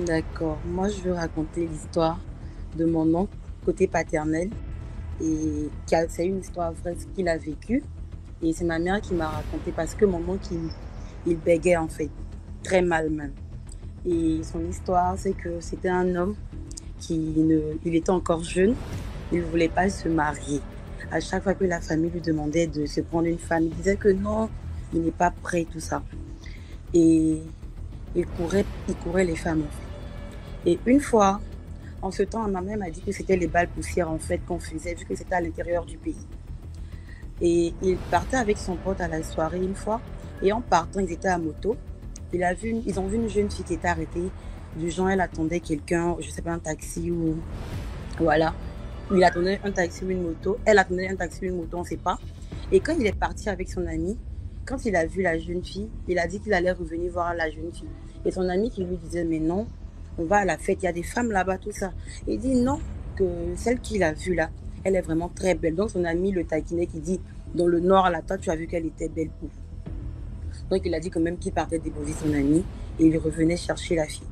D'accord. Moi, je veux raconter l'histoire de mon oncle côté paternel et c'est une histoire vraie ce qu'il a vécu et c'est ma mère qui m'a raconté parce que mon oncle il bégait en fait très mal même et son histoire c'est que c'était un homme il était encore jeune, il ne voulait pas se marier. À chaque fois que la famille lui demandait de se prendre une femme, il disait que non, il n'est pas prêt, tout ça. Et il courait les femmes en fait. Et une fois, En ce temps, ma mère m'a dit que c'était les balles poussières en fait qu'on faisait vu que c'était à l'intérieur du pays. Et il partait avec son pote à la soirée une fois. Et en partant, ils étaient à moto. Ils ont vu une jeune fille qui était arrêtée. Du genre, elle attendait quelqu'un, je sais pas, un taxi ou... Voilà. Il attendait un taxi ou une moto. Elle attendait un taxi ou une moto, on ne sait pas. Et quand il est parti avec son ami, quand il a vu la jeune fille, il a dit qu'il allait revenir voir la jeune fille. Et son ami qui lui disait, mais non, on va à la fête, il y a des femmes là-bas, tout ça. Et il dit non, que celle qu'il a vue là, elle est vraiment très belle. Donc son ami le taquinait qui dit, dans le nord, là, toi, tu as vu qu'elle était belle où? Donc il a dit quand même qu'il partait déposer son ami et il revenait chercher la fille.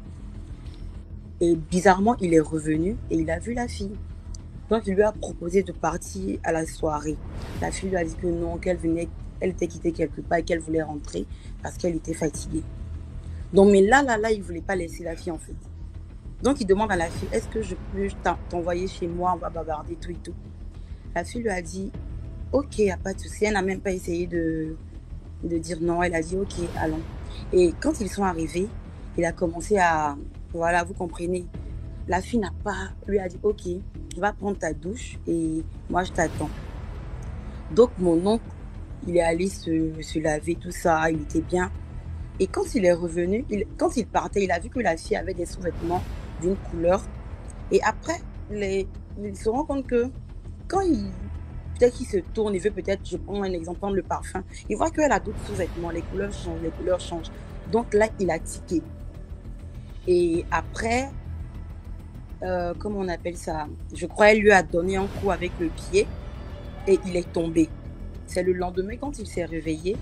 Et bizarrement, il est revenu et il a vu la fille. Donc il lui a proposé de partir à la soirée. La fille lui a dit que non, elle était quittée quelque part et qu'elle voulait rentrer parce qu'elle était fatiguée. Donc mais là, il ne voulait pas laisser la fille en fait. Donc il demande à la fille, est-ce que je peux t'envoyer chez moi, on va bavarder, tout et tout. La fille lui a dit, ok, il n'y a pas de souci. Elle n'a même pas essayé de dire non. Elle a dit, ok, allons. Et quand ils sont arrivés, il a commencé à... Voilà, vous comprenez. La fille lui a dit, ok, va prendre ta douche et moi je t'attends. Donc mon oncle, il est allé se laver, tout ça, il était bien. Et quand il est revenu, quand il partait, il a vu que la fille avait des sous-vêtements d'une couleur. Et après, il se rend compte que quand peut-être qu'il se tourne, il veut peut-être, je prends un exemple, prendre le parfum, il voit qu'elle a d'autres sous-vêtements, les couleurs changent. Donc là, il a tiqué. Et après, comment on appelle ça? Je crois qu'elle lui a donné un coup avec le pied et il est tombé. C'est le lendemain quand il s'est réveillé.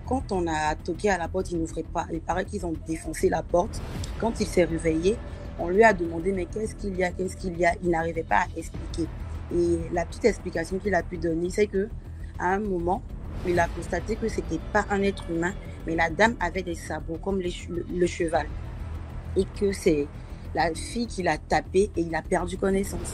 Quand on a toqué à la porte, il n'ouvrait pas. Il paraît qu'ils ont défoncé la porte. Quand il s'est réveillé, on lui a demandé mais qu'est-ce qu'il y a? Il n'arrivait pas à expliquer. Et la petite explication qu'il a pu donner, c'est que à un moment, il a constaté que c'était pas un être humain, mais la dame avait des sabots comme le cheval. Et que c'est la fille qui l'a tapé et il a perdu connaissance.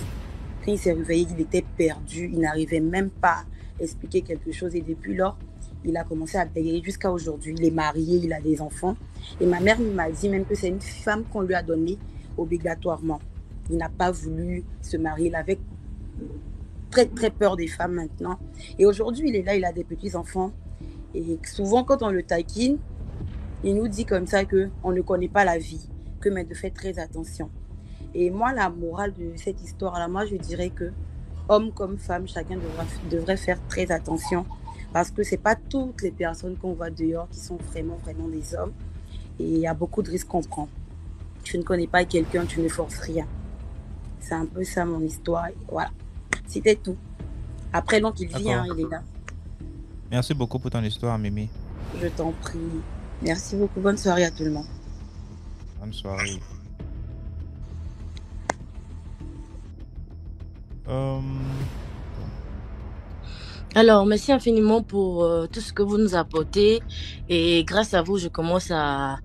Quand il s'est réveillé, il était perdu. Il n'arrivait même pas à expliquer quelque chose. Et depuis lors, il a commencé à bégayer jusqu'à aujourd'hui. Il est marié, il a des enfants. Et ma mère m'a dit même que c'est une femme qu'on lui a donnée obligatoirement. Il n'a pas voulu se marier. Il avait très, très peur des femmes maintenant. Et aujourd'hui, il est là, il a des petits-enfants. Et souvent, quand on le taquine, il nous dit comme ça qu'on ne connaît pas la vie, mais de faire très attention. Et moi, la morale de cette histoire-là, moi, je dirais que homme comme femme, chacun devrait faire très attention. Parce que ce n'est pas toutes les personnes qu'on voit dehors qui sont vraiment, vraiment des hommes. Et il y a beaucoup de risques qu'on prend. Tu ne connais pas quelqu'un, tu ne forces rien. C'est un peu ça mon histoire. Voilà. C'était tout. Après, donc, il vit, il est là. Merci beaucoup pour ton histoire, Mimi. Je t'en prie. Merci beaucoup. Bonne soirée à tout le monde. Bonne soirée. Alors, merci infiniment pour tout ce que vous nous apportez. Et grâce à vous, je commence à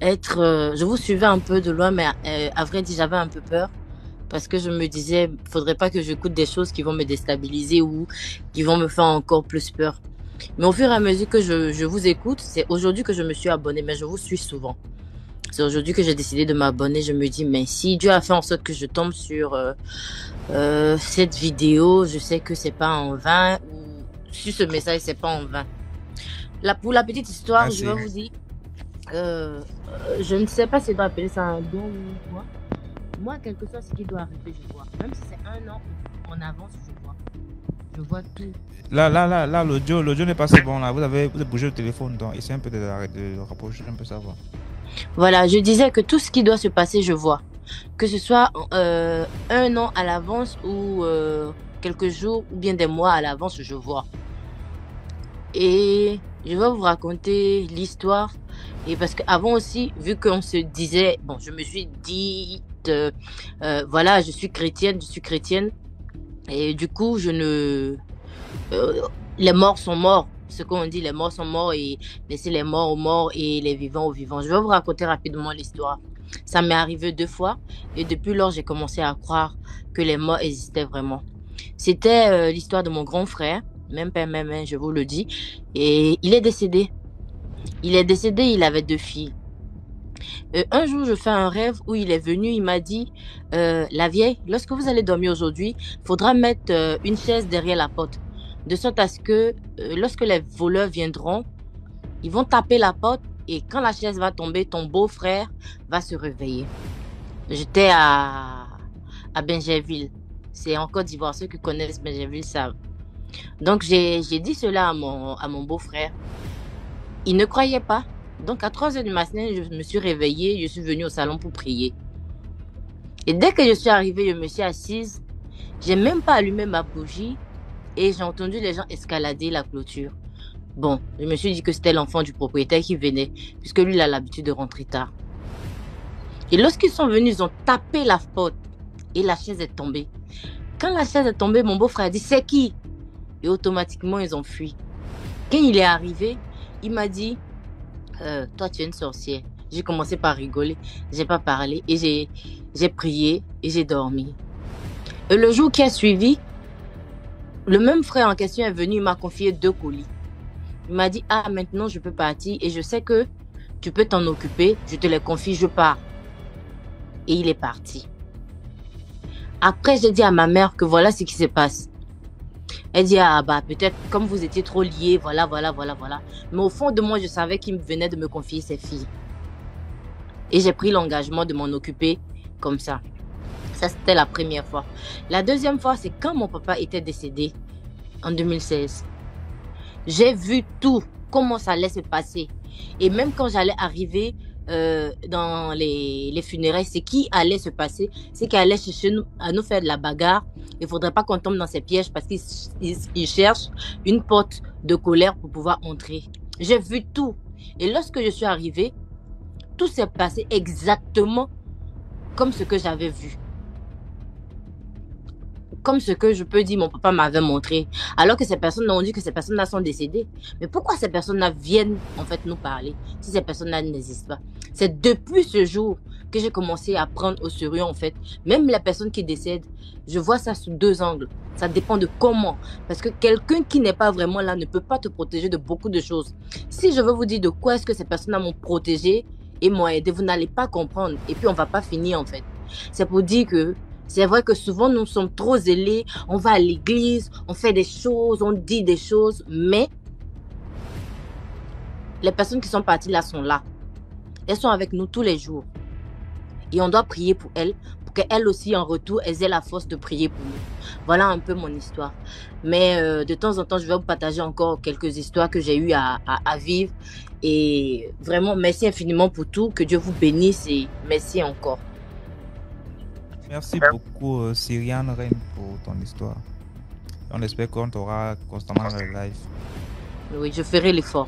être... je vous suivais un peu de loin, mais à vrai dire, j'avais un peu peur. Parce que je me disais, faudrait pas que j'écoute des choses qui vont me déstabiliser ou qui vont me faire encore plus peur. Mais au fur et à mesure que je vous écoute, c'est aujourd'hui que je me suis abonnée, mais je vous suis souvent. C'est aujourd'hui que j'ai décidé de m'abonner. Je me dis, mais si Dieu a fait en sorte que je tombe sur cette vidéo, je sais que c'est pas en vain, ou sur ce message, c'est pas en vain. Pour la petite histoire, je vais vous dire, je ne sais pas si je dois appeler ça un don ou quoi. Moi, quel que soit ce qui doit arriver, je vois. Même si c'est un an en avance, je vois. Je vois tout. Là, l'audio n'est pas si bon là. Vous avez bougé le téléphone, donc essayez un peu de rapprocher un peu ça. Voilà, je disais que tout ce qui doit se passer, je vois. Que ce soit un an à l'avance ou quelques jours ou bien des mois à l'avance, je vois. Et je vais vous raconter l'histoire. Et parce qu'avant aussi, vu qu'on se disait, bon, je me suis dit, voilà, je suis chrétienne. Et du coup, les morts sont morts. Ce qu'on dit, les morts sont morts et laissez les morts aux morts et les vivants aux vivants. Je vais vous raconter rapidement l'histoire. Ça m'est arrivé 2 fois et depuis lors, j'ai commencé à croire que les morts existaient vraiment. C'était l'histoire de mon grand frère, même père, même mère, je vous le dis. Et il est décédé. Il avait 2 filles. Un jour, je fais un rêve où il est venu, il m'a dit, la vieille, lorsque vous allez dormir aujourd'hui, il faudra mettre une chaise derrière la porte, de sorte à ce que lorsque les voleurs viendront, ils vont taper la porte et quand la chaise va tomber, ton beau-frère va se réveiller. J'étais à Bingerville. C'est en Côte d'Ivoire. Ceux qui connaissent Bingerville savent. Donc, j'ai dit cela à mon beau-frère. Il ne croyait pas. Donc, à 3 heures du matin, je me suis réveillée. Je suis venue au salon pour prier. Et dès que je suis arrivée, je me suis assise. J'ai même pas allumé ma bougie. Et j'ai entendu les gens escalader la clôture. Bon, je me suis dit que c'était l'enfant du propriétaire qui venait. Puisque lui, il a l'habitude de rentrer tard. Et lorsqu'ils sont venus, ils ont tapé la porte. Et la chaise est tombée. Quand la chaise est tombée, mon beau-frère a dit, c'est qui? Et automatiquement, ils ont fui. Quand il est arrivé, il m'a dit, toi, tu es une sorcière. J'ai commencé par rigoler. J'ai pas parlé. Et j'ai prié et j'ai dormi. Et le jour qui a suivi, le même frère en question est venu, il m'a confié 2 colis. Il m'a dit, ah, maintenant, je peux partir. Et je sais que tu peux t'en occuper. Je te les confie, je pars. Et il est parti. Après, j'ai dit à ma mère que voilà ce qui se passe. Elle dit, ah bah peut-être comme vous étiez trop liés, voilà. Mais au fond de moi, je savais qu'il venait de me confier ses filles. Et j'ai pris l'engagement de m'en occuper comme ça. Ça, c'était la première fois. La deuxième fois, c'est quand mon papa était décédé en 2016. J'ai vu tout, comment ça allait se passer. Et même quand j'allais arriver dans les funérailles, c'est qui allait se passer, c'est qui allait chercher à nous faire de la bagarre. Il faudrait pas qu'on tombe dans ces pièges parce qu'ils cherchent une porte de colère pour pouvoir entrer. J'ai vu tout. Et lorsque je suis arrivée, tout s'est passé exactement comme ce que j'avais vu. Comme ce que je peux dire, mon papa m'avait montré. Alors que ces personnes ont dit que ces personnes-là sont décédées. Mais pourquoi ces personnes-là viennent en fait nous parler si ces personnes-là n'existent pas? C'est depuis ce jour que j'ai commencé à prendre au sérieux en fait. Même les personnes qui décèdent, je vois ça sous 2 angles. Ça dépend de comment. Parce que quelqu'un qui n'est pas vraiment là ne peut pas te protéger de beaucoup de choses. Si je veux vous dire de quoi est-ce que ces personnes-là m'ont protégé et m'ont aidé, vous n'allez pas comprendre. Et puis on va pas finir en fait. C'est pour dire que c'est vrai que souvent nous sommes trop zélés, on va à l'église, on fait des choses, on dit des choses, mais les personnes qui sont parties là sont là. Elles sont avec nous tous les jours. Et on doit prier pour elles, pour qu'elles aussi en retour, elles aient la force de prier pour nous. Voilà un peu mon histoire. Mais de temps en temps, je vais vous partager encore quelques histoires que j'ai eues à vivre. Et vraiment, merci infiniment pour tout. Que Dieu vous bénisse et merci encore. Merci beaucoup, Cyriane Reine, pour ton histoire. On espère qu'on t'aura constamment dans le live. Oui, je ferai l'effort.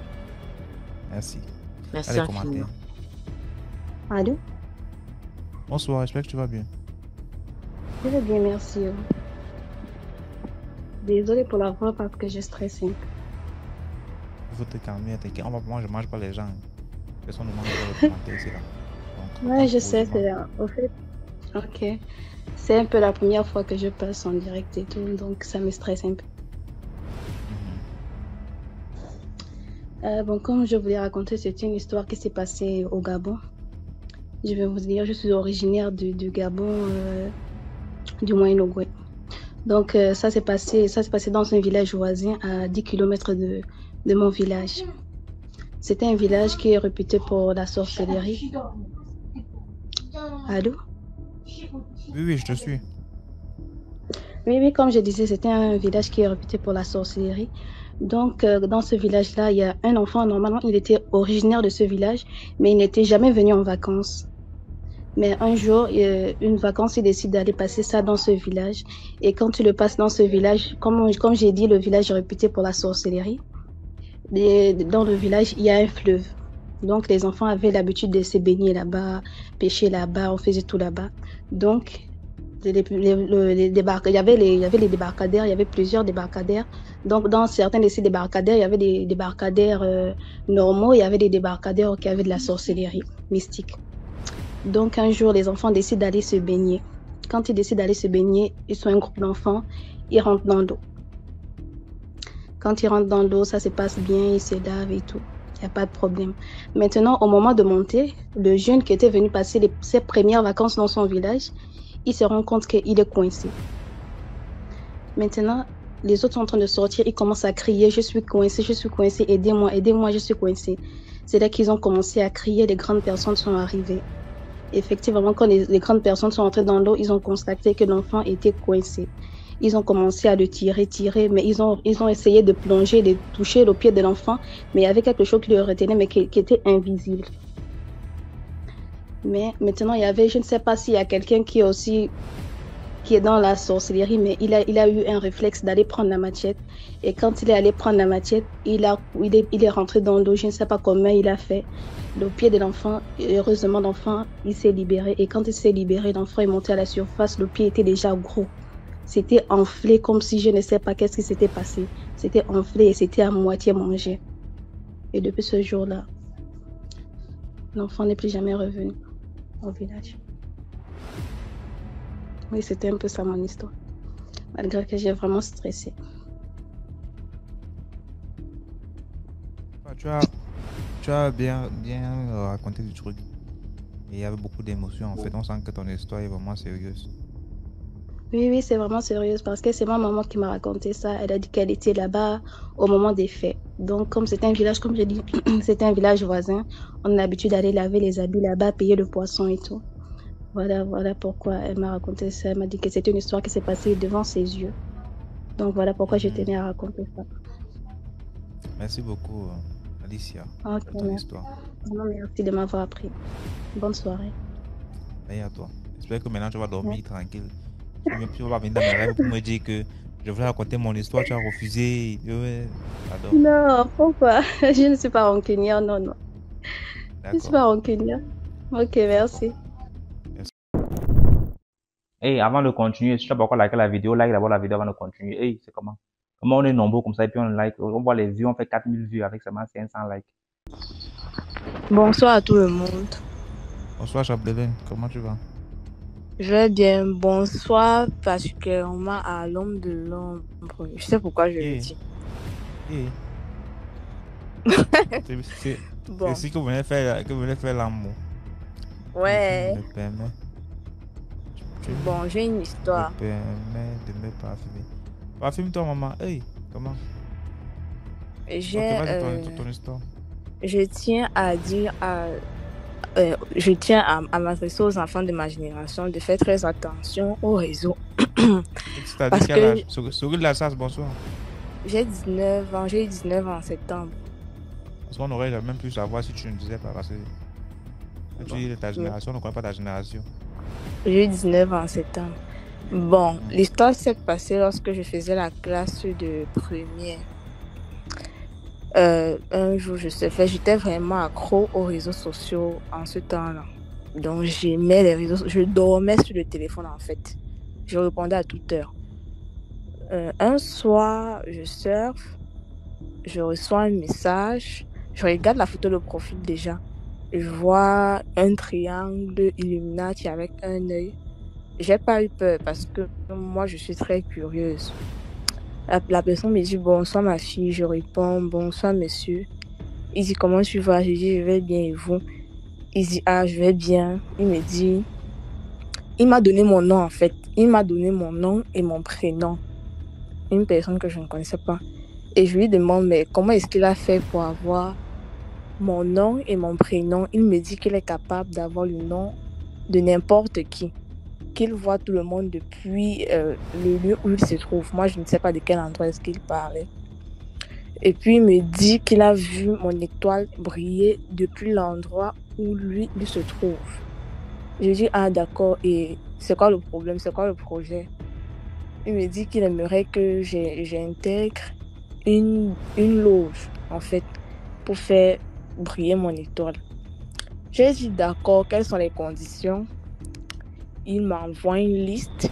Merci. Merci infiniment. Allô? Bonsoir, j'espère que tu vas bien. Je vais bien, merci. Désolée pour la voix parce que je stresse un peu. Il faut te calmer, t'inquiète. Moi, je mange pas les gens. Personne ne mange pas les commentaires ici. Ouais, je sais, c'est au fait. Ok. C'est un peu la première fois que je passe en direct et tout, donc ça me stresse un peu. Bon, comme je voulais raconter, c'est une histoire qui s'est passée au Gabon. Je vais vous dire, je suis originaire du Gabon, du Moyen-Ogooué. Donc, ça s'est passé dans un village voisin à 10 km de mon village. C'était un village qui est réputé pour la sorcellerie. Allô? Oui, je te suis. Oui, comme je disais, c'était un village qui est réputé pour la sorcellerie. Donc, dans ce village-là, il y a un enfant, normalement, il était originaire de ce village, mais il n'était jamais venu en vacances. Mais un jour, une vacance, il décide d'aller passer ça dans ce village. Et quand il le passe dans ce village, comme j'ai dit, le village est réputé pour la sorcellerie. Et dans le village, il y a un fleuve. Donc, les enfants avaient l'habitude de se baigner là-bas, pêcher là-bas, on faisait tout là-bas. Donc, il y avait les débarcadères, il y avait plusieurs débarcadères. Donc, dans certains de ces débarcadères, il y avait des débarcadères normaux, il y avait des débarcadères qui avaient de la sorcellerie mystique. Donc, un jour, les enfants décident d'aller se baigner. Quand ils décident d'aller se baigner, ils sont un groupe d'enfants, ils rentrent dans l'eau. Quand ils rentrent dans l'eau, ça se passe bien, ils se lavent et tout. Il n'y a pas de problème. Maintenant, au moment de monter, le jeune qui était venu passer ses premières vacances dans son village, il se rend compte qu'il est coincé. Maintenant, les autres sont en train de sortir, ils commencent à crier, je suis coincé, aidez-moi, aidez-moi, je suis coincé. C'est là qu'ils ont commencé à crier, les grandes personnes sont arrivées. Effectivement, quand les grandes personnes sont entrées dans l'eau, ils ont constaté que l'enfant était coincé. Ils ont commencé à le tirer, mais ils ont essayé de plonger, de toucher le pied de l'enfant, mais il y avait quelque chose qui le retenait, mais qui était invisible. Mais maintenant, il y avait, je ne sais pas s'il y a quelqu'un qui est dans la sorcellerie, mais il a eu un réflexe d'aller prendre la machette. Et quand il est allé prendre la machette, il est rentré dans l'eau, je ne sais pas comment il a fait. Le pied de l'enfant, heureusement, l'enfant, il s'est libéré. Et quand il s'est libéré, l'enfant est monté à la surface, le pied était déjà gros. C'était enflé comme si je ne sais pas qu'est-ce qui s'était passé. C'était enflé et c'était à moitié mangé. Et depuis ce jour-là, l'enfant n'est plus jamais revenu au village. Oui, c'était un peu ça mon histoire. Malgré que j'ai vraiment stressé. Tu as bien raconté du truc. Et il y avait beaucoup d'émotions en fait. On sent que ton histoire est vraiment sérieuse. Oui, c'est vraiment sérieux parce que c'est ma maman qui m'a raconté ça. Elle a dit qu'elle était là-bas au moment des faits. Donc, comme c'était un village, comme j'ai dit, c'était un village voisin, on a l'habitude d'aller laver les habits là-bas, payer le poisson et tout. Voilà pourquoi elle m'a raconté ça. Elle m'a dit que c'était une histoire qui s'est passée devant ses yeux. Donc, voilà pourquoi je tenais à raconter ça. Merci beaucoup, Alicia, pour ton histoire. Merci de m'avoir appris. Bonne soirée. Et à toi. J'espère que maintenant tu vas dormir tranquille. Tu vas venir dans mes rêves pour me dire que je voulais raconter mon histoire, tu as refusé. Non, pourquoi? Je ne suis pas rancunière, non. Je ne suis pas rancunière. Ok, merci. Hey, avant de continuer, si tu n'as pas encore liké la vidéo, like d'abord la vidéo avant de continuer. Hey, c'est comment? Comment on est nombreux comme ça et puis on like, on voit les vues, on fait 4000 vues avec seulement 500 likes. Bonsoir à tout le monde. Bonsoir Chapdelaine, comment tu vas? Je vais bien. Bonsoir particulièrement à l'homme de l'ombre. Je sais pourquoi je le dis. C'est ici que vous venez faire l'amour. Ouais. Je me permets. Bon, j'ai une histoire. Je me permets de me parfumer. Parfume-toi, maman. Hey, comment? J'ai ton histoire. Je tiens à dire à m'adresser aux enfants de ma génération de faire très attention aux réseaux. Parce que Cyril Lassas, bonsoir. J'ai 19 ans, j'ai eu 19 ans en septembre. Parce qu'on n'aurait jamais pu savoir si tu ne disais pas. Parce que tu dis de ta génération, on ne connaît pas ta génération. J'ai eu 19 ans en septembre. Bon, l'histoire s'est passée lorsque je faisais la classe de première. Un jour, j'étais vraiment accro aux réseaux sociaux en ce temps-là. Donc, j'aimais les réseaux. Je dormais sur le téléphone en fait. Je répondais à toute heure. Un soir, je surfe, je reçois un message, je regarde la photo de profil déjà. Je vois un triangle Illuminati avec un œil. J'ai pas eu peur parce que moi, je suis très curieuse. La personne me dit bonsoir ma fille, je réponds bonsoir monsieur. Il dit comment tu vas? Je dis je vais bien et vous? Il dit je vais bien. Il m'a donné mon nom en fait. Il m'a donné mon nom et mon prénom. Une personne que je ne connaissais pas. Et je lui demande mais comment est-ce qu'il a fait pour avoir mon nom et mon prénom? Il me dit qu'il est capable d'avoir le nom de n'importe qui. Qu'il voit tout le monde depuis le lieu où il se trouve. Moi, je ne sais pas de quel endroit est-ce qu'il parlait. Et puis, il me dit qu'il a vu mon étoile briller depuis l'endroit où lui se trouve. Je dis, d'accord, et c'est quoi le problème? C'est quoi le projet? Il me dit qu'il aimerait que j'intègre une loge, en fait, pour faire briller mon étoile. J'ai dit, d'accord, quelles sont les conditions? Il m'envoie une liste.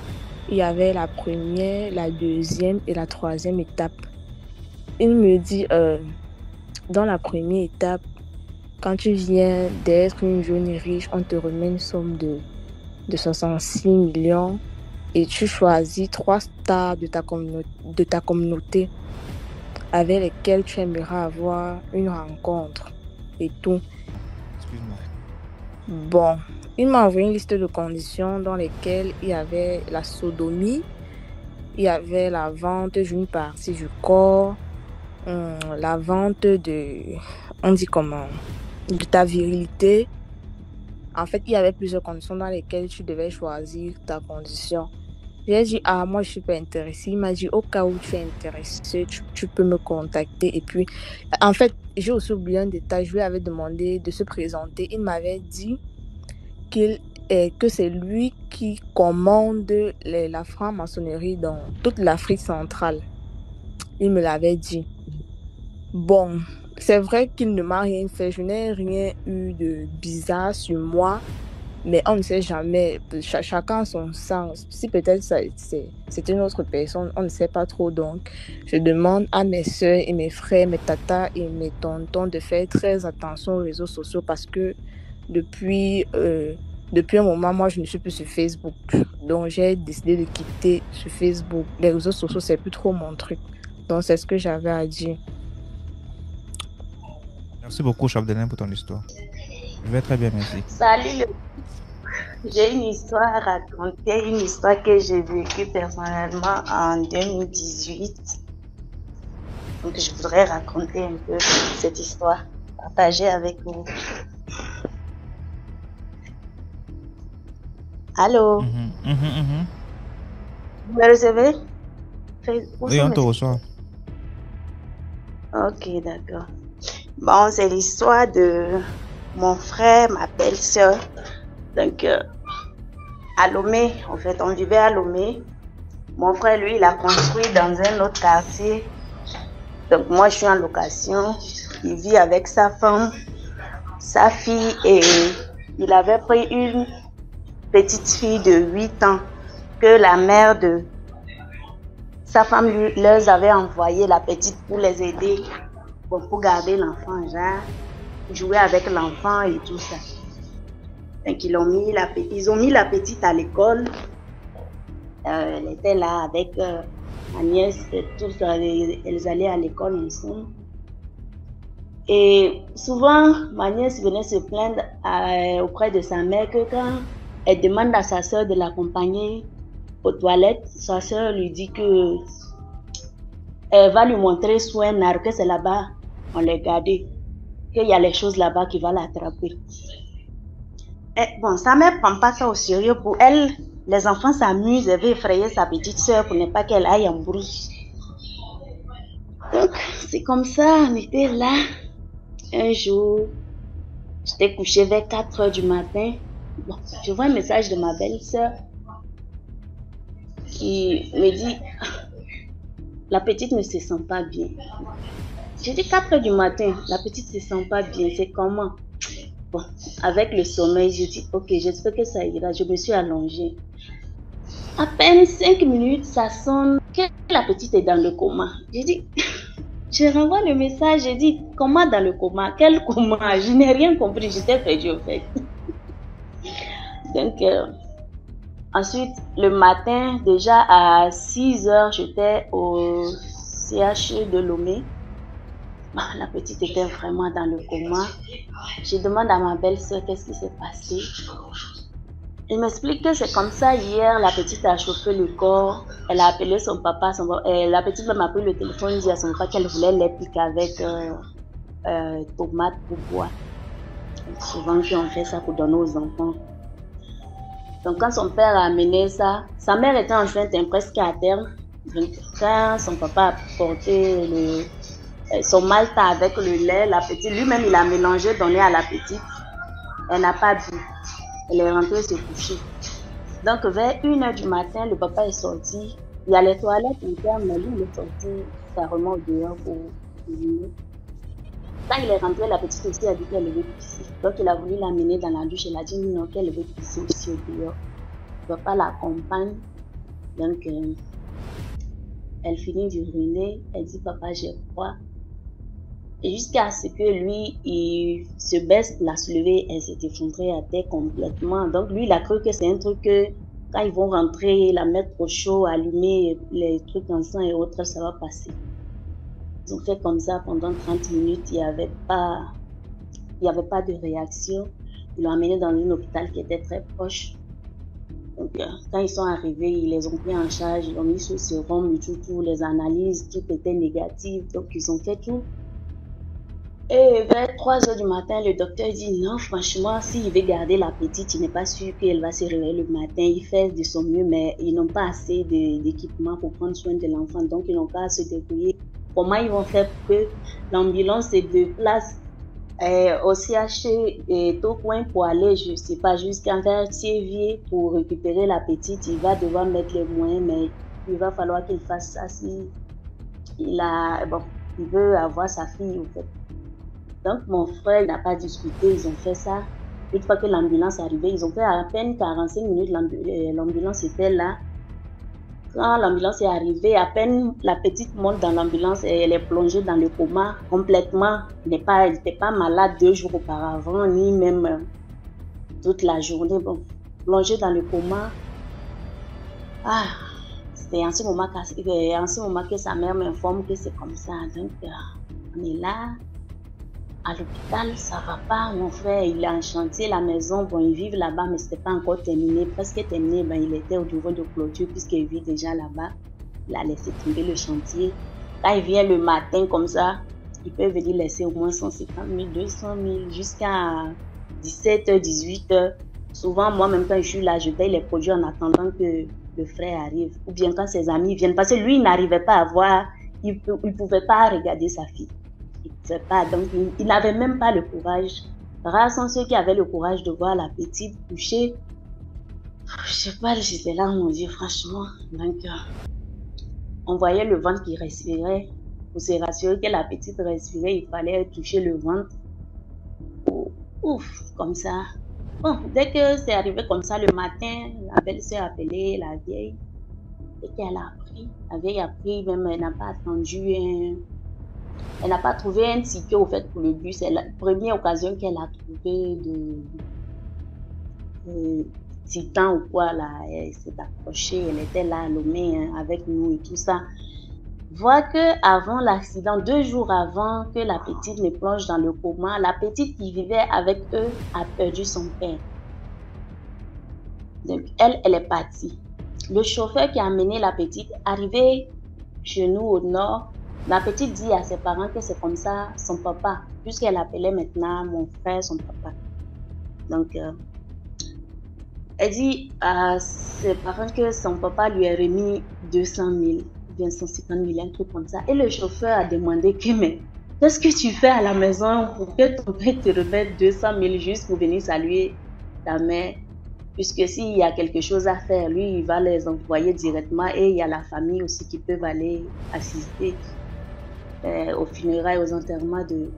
Il y avait la première, la deuxième et la troisième étape. Il me dit, dans la première étape, quand tu viens d'être une jeune riche, on te remet une somme de 66 millions et tu choisis 3 stars de ta communauté avec lesquelles tu aimerais avoir une rencontre. et tout. Excuse-moi. Bon, il m'a envoyé une liste de conditions dans lesquelles il y avait la sodomie, il y avait la vente d'une partie du corps, la vente de, on dit comment, de ta virilité. En fait, il y avait plusieurs conditions dans lesquelles tu devais choisir ta condition. J'ai dit, moi, je suis pas intéressée. Il m'a dit, au cas où tu es intéressé, tu peux me contacter. Et puis, en fait, j'ai aussi oublié un détail. Je lui avais demandé de se présenter. Il m'avait dit que c'est lui qui commande la franc-maçonnerie dans toute l'Afrique centrale. Il me l'avait dit. Bon, c'est vrai qu'il ne m'a rien fait. Je n'ai rien eu de bizarre sur moi. Mais on ne sait jamais. Chacun a son sens. Si peut-être c'est une autre personne, on ne sait pas trop. Donc, je demande à mes soeurs et mes frères, mes tatas et mes tontons de faire très attention aux réseaux sociaux parce que depuis un moment, moi, je ne suis plus sur Facebook. Donc, j'ai décidé de quitter sur Facebook. Les réseaux sociaux, c'est plus trop mon truc. Donc, c'est ce que j'avais à dire. Merci beaucoup, Chapdelaine, pour ton histoire. Je vais très bien, merci. Salut, j'ai une histoire à raconter, une histoire que j'ai vécue personnellement en 2018. Donc, je voudrais raconter un peu cette histoire, partager avec vous. Allô? Vous me recevez? Oui, on te reçoit. Ok, d'accord. Bon, c'est l'histoire de mon frère, ma belle-sœur. Donc, à Lomé, en fait, on vivait à Lomé. Mon frère, lui, il a construit dans un autre quartier. Donc, moi, je suis en location. Il vit avec sa femme, sa fille, et il avait pris une petite fille de 8 ans que la mère de sa femme leur avait envoyé, la petite, pour les aider, pour garder l'enfant, genre, jouer avec l'enfant et tout ça. Donc, ils ont mis la petite à l'école. Elle était là avec ma nièce et tout ça. Elles allaient à l'école ensemble. Et souvent, ma nièce venait se plaindre auprès de sa mère que quand elle demande à sa soeur de l'accompagner aux toilettes, sa soeur lui dit que elle va lui montrer sous un arbre que c'est là-bas, on l'a gardé, qu'il y a les choses là-bas qui vont l'attraper. Bon, sa mère ne prend pas ça au sérieux. Pour elle, les enfants s'amusent, elle veut effrayer sa petite soeur pour ne pas qu'elle aille en brousse. Donc, c'est comme ça, on était là. Un jour, j'étais couchée vers 4 heures du matin. Bon, je vois un message de ma belle-sœur qui me dit la petite ne se sent pas bien. J'ai dit 4 heures du matin, la petite ne se sent pas bien, c'est comment? Bon, avec le sommeil, je dis ok, j'espère que ça ira. Je me suis allongée. À peine 5 minutes, ça sonne que la petite est dans le coma. J'ai dit, je renvoie le message, j'ai dit comment dans le coma? Quel coma? Je n'ai rien compris, j'étais perdue au fait. Donc, ensuite, le matin, déjà à 6 heures, j'étais au CHU de Lomé. La petite était vraiment dans le coma. Je demande à ma belle-sœur qu'est-ce qui s'est passé. Elle m'explique que c'est comme ça. Hier, la petite a chauffé le corps. Elle a appelé son papa. La petite m'a pris le téléphone, dit à son papa qu'elle voulait les piquer avec tomates pour boire. Souvent, on fait ça pour donner aux enfants. Donc, quand son père a amené ça, sa mère était enceinte presque à terme. Donc, quand son papa a porté son malta avec le lait, la petite, lui-même, il a mélangé, donné à la petite. Elle n'a pas bu. Elle est rentrée se coucher. Donc, vers 1 heure du matin, le papa est sorti. Il y a les toilettes internes, mais lui, il est sorti carrément au dehors pour uriner. Quand il est rentré, la petite aussi a dit qu'elle veut pisser. Donc, il a voulu l'amener dans la douche. Elle a dit non, qu'elle veut pisser aussi au dehors. Le papa l'accompagne. Donc, elle finit d'uriner. Elle dit, papa, j'ai froid. Et jusqu'à ce que lui, il se baisse pour la soulever, elle s'est effondrée à terre complètement. Donc, lui, il a cru que c'est un truc que quand ils vont rentrer, la mettre au chaud, allumer les trucs ensemble et autres, ça va passer. Ils ont fait comme ça pendant 30 minutes. Il n'y avait pas il n'y avait pas de réaction. Ils l'ont amené dans un hôpital qui était très proche. Donc, quand ils sont arrivés, ils les ont pris en charge, ils ont mis sous sérum, tout, les analyses, tout était négatif. Donc, ils ont fait tout. Et vers 3 h du matin, le docteur dit non, franchement, s'il veut garder la petite, il n'est pas sûr qu'elle va se réveiller le matin. Il fait de son mieux, mais ils n'ont pas assez d'équipement pour prendre soin de l'enfant. Donc, ils n'ont pas à se débrouiller. Comment ils vont faire pour que l'ambulance se déplace au CHU Tocoin pour aller, je ne sais pas, jusqu'à Thiévier pour récupérer la petite? Il va devoir mettre les moyens, mais il va falloir qu'il fasse ça si il veut avoir sa fille, en fait. Donc, mon frère n'a pas discuté, ils ont fait ça. Une fois que l'ambulance est arrivée, ils ont fait à peine 45 minutes, l'ambulance était là. Quand l'ambulance est arrivée, à peine la petite monte dans l'ambulance et elle est plongée dans le coma complètement. Elle n'était pas malade 2 jours auparavant, ni même toute la journée. Bon, plongée dans le coma. Ah, c'est en ce moment que sa mère m'informe que c'est comme ça. Donc, on est là. À l'hôpital, ça va pas. Mon frère, il est en chantier, la maison. Bon, ils vivent là-bas, mais c'était pas encore terminé. Presque terminé, ben, il était au niveau de clôture puisqu'il vit déjà là-bas. Il a laissé tomber le chantier. Quand il vient le matin comme ça, il peut venir laisser au moins 150 000, 200 000 jusqu'à 17 h, 18 h. Souvent, moi-même, quand je suis là, je paye les produits en attendant que le frère arrive. Ou bien quand ses amis viennent. Parce que lui, il n'arrivait pas à voir, il pouvait pas regarder sa fille. Pas, donc il n'avait même pas le courage. Rares sont ceux qui avaient le courage de voir la petite coucher. Je sais pas, j'étais là, mon Dieu, franchement. Donc, on voyait le ventre qui respirait. Pour se rassurer que la petite respirait, il fallait toucher le ventre. Ouf, comme ça. Bon, dès que c'est arrivé comme ça le matin, la belle-sœur a appelé la vieille. Et qu'elle a appris. La vieille a pris, même elle n'a pas attendu Elle n'a pas trouvé un ticket au fait pour le bus. C'est la première occasion qu'elle a trouvé de titan ou quoi là. Elle s'est accrochée, elle était là à Lomé avec nous et tout ça. Voir que avant l'accident, 2 jours avant que la petite ne plonge dans le coma, la petite qui vivait avec eux a perdu son père. Donc elle est partie. Le chauffeur qui a amené la petite, arrivé chez nous au nord, la petite dit à ses parents que c'est comme ça son papa, puisqu'elle appelait maintenant mon frère son papa. Donc, elle dit à ses parents que son papa lui a remis 200 000, bien 150 000, un truc comme ça. Et le chauffeur a demandé que, mais qu'est-ce que tu fais à la maison pour que ton père te remette 200 000 juste pour venir saluer ta mère? Puisque s'il y a quelque chose à faire, lui, il va les envoyer directement et il y a la famille aussi qui peuvent aller assister aux funérailles, aux enterrements de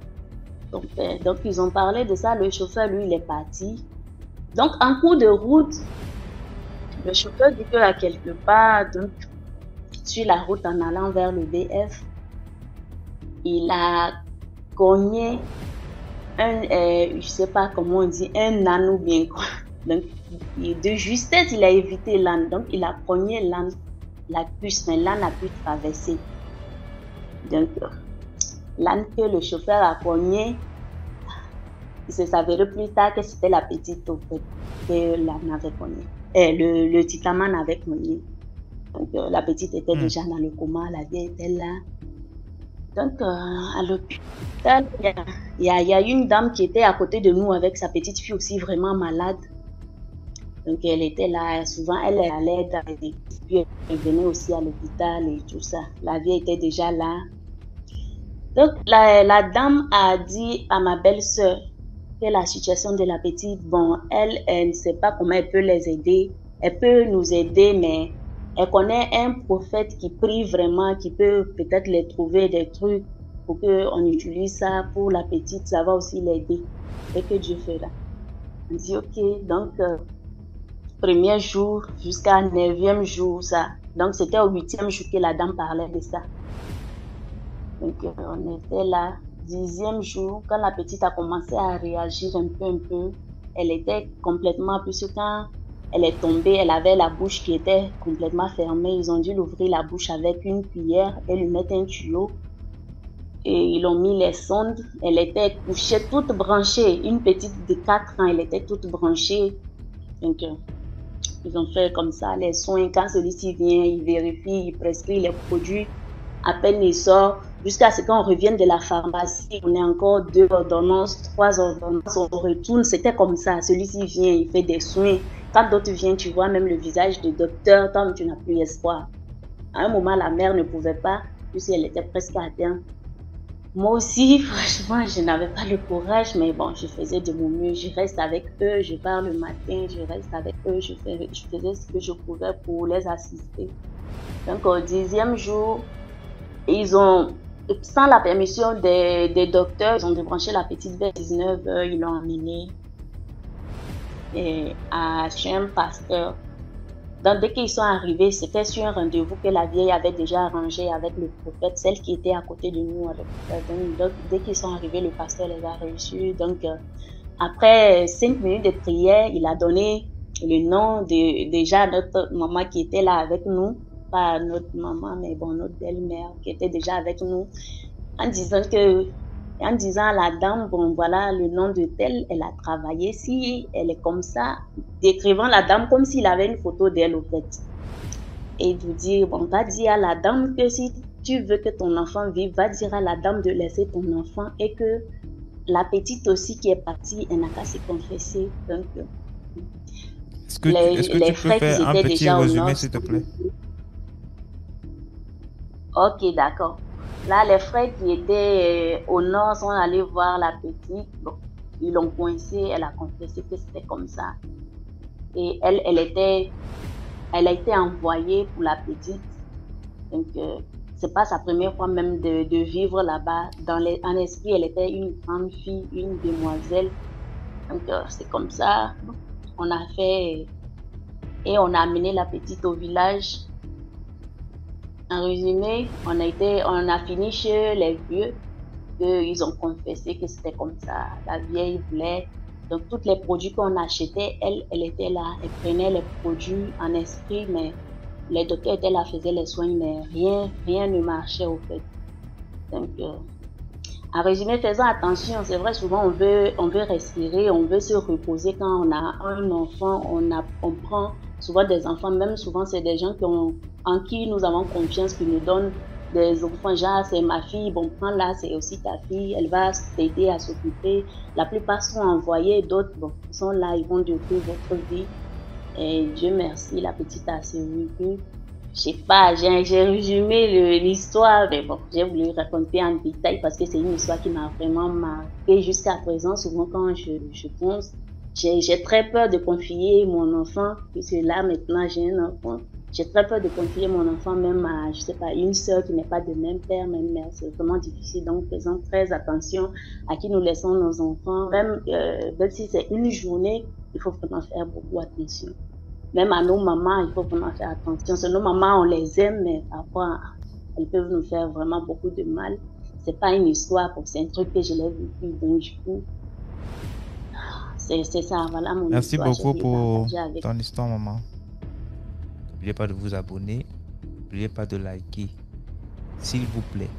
ton père. Donc, ils ont parlé de ça. Le chauffeur, lui, il est parti. Donc, en cours de route, le chauffeur dit qu'à quelque part, donc, sur la route en allant vers le BF, il a cogné je sais pas comment on dit, un âne ou bien quoi. Donc, de justesse, il a évité l'âne. Donc, il a cogné l'âne, la cuisse, mais l'âne a pu traverser. Donc, l'âne que le chauffeur a cogné, il s'est avéré plus tard que c'était la petite au fait, que l'âne avait cogné. Le titaman avait cogné. Donc, la petite était déjà dans le coma, la vieille était là. Donc, à l'hôpital, il y a une dame qui était à côté de nous avec sa petite fille aussi vraiment malade. Donc, elle était là, souvent elle allait, puis elle venait aussi à l'hôpital et tout ça. La vieille était déjà là. Donc, la dame a dit à ma belle-sœur que la situation de la petite, bon, elle ne sait pas comment elle peut les aider. Elle peut nous aider, mais elle connaît un prophète qui prie vraiment, qui peut peut-être les trouver des trucs pour qu'on utilise ça pour la petite, ça va aussi l'aider. Et que Dieu fera. On dit ok, donc premier jour jusqu'à 9e jour, ça. Donc c'était au 8e jour que la dame parlait de ça. Donc on était là, 10e jour, quand la petite a commencé à réagir un peu, elle était complètement, puisque quand elle est tombée, elle avait la bouche qui était complètement fermée. Ils ont dû l'ouvrir la bouche avec une cuillère et lui mettre un tuyau Et ils ont mis les sondes. Elle était couchée, toute branchée. Une petite de 4 ans, elle était toute branchée. Donc, ils ont fait comme ça les soins. Quand celui-ci vient, il vérifie, il prescrit les produits. À peine il sort, jusqu'à ce qu'on revienne de la pharmacie, on a encore 2 ordonnances, 3 ordonnances, on retourne. C'était comme ça. Celui-ci vient, il fait des soins. Quand d'autres viennent, tu vois même le visage du docteur, tant que tu n'as plus espoir. À un moment, la mère ne pouvait pas, puisqu'elle était presque à terme. Moi aussi, franchement, je n'avais pas le courage, mais bon, je faisais de mon mieux. Je reste avec eux, je pars le matin, je reste avec eux, je faisais ce que je pouvais pour les assister. Donc, au 10e jour, ils ont, sans la permission des docteurs, ils ont débranché la petite vers 19h, ils l'ont emmenée chez un pasteur. Donc, dès qu'ils sont arrivés, c'était sur un rendez-vous que la vieille avait déjà arrangé avec le prophète, celle qui était à côté de nous. Donc, dès qu'ils sont arrivés, le pasteur les a reçus. Donc, après 5 minutes de prière, il a donné le nom de déjà notre maman qui était là avec nous. Pas notre maman, mais bon, notre belle-mère qui était déjà avec nous. En disant à la dame, bon, voilà le nom de telle, elle a travaillé, si elle est comme ça, décrivant la dame comme s'il avait une photo d'elle au fait. Et vous dire, bon, va dire à la dame que si tu veux que ton enfant vive, va dire à la dame de laisser ton enfant et que la petite aussi qui est partie, elle n'a qu'à se confesser. Donc, est-ce que tu peux faire un petit résumé, s'il te plaît? Ok, d'accord. Là, les frères qui étaient au nord sont allés voir la petite. Bon, ils l'ont coincée, elle a confessé que c'était comme ça. Et elle a été envoyée pour la petite. Donc, c'est pas sa première fois même de vivre là-bas. En esprit, elle était une grande fille, une demoiselle. Donc, c'est comme ça. On a fait et on a amené la petite au village. En résumé, on a fini chez les vieux, ils ont confessé que c'était comme ça. La vieille voulait. Donc, tous les produits qu'on achetait, elle était là. Elle prenait les produits en esprit, mais les docteurs étaient là, faisaient les soins, mais rien ne marchait au fait. Donc, en résumé, faisons attention. C'est vrai, souvent, on veut respirer, on veut se reposer quand on a un enfant, on prend souvent des enfants, même souvent, c'est des gens en qui nous avons confiance, qui nous donnent des enfants, genre c'est ma fille, bon prends-la, c'est aussi ta fille, elle va t'aider à s'occuper. La plupart sont envoyés, d'autres sont là, ils vont détruire votre vie. Et Dieu merci, la petite a survécu. Je sais pas, j'ai résumé l'histoire, mais bon, j'ai voulu raconter en détail parce que c'est une histoire qui m'a vraiment marqué jusqu'à présent. Souvent quand je pense, j'ai très peur de confier mon enfant, puisque là maintenant j'ai un enfant. J'ai très peur de confier mon enfant même à, je sais pas, une sœur qui n'est pas de même père, même mère. C'est vraiment difficile. Donc, faisons très attention à qui nous laissons nos enfants. Même si c'est une journée, il faut vraiment faire beaucoup attention. Même à nos mamans, il faut vraiment faire attention. C'est nos mamans, on les aime, mais parfois, elles peuvent nous faire vraiment beaucoup de mal. C'est pas une histoire, c'est un truc que je l'ai vécu. Donc, du coup, c'est ça. Voilà mon Merci histoire. beaucoup pour ton histoire, maman. N'oubliez pas de vous abonner. N'oubliez pas de liker. S'il vous plaît.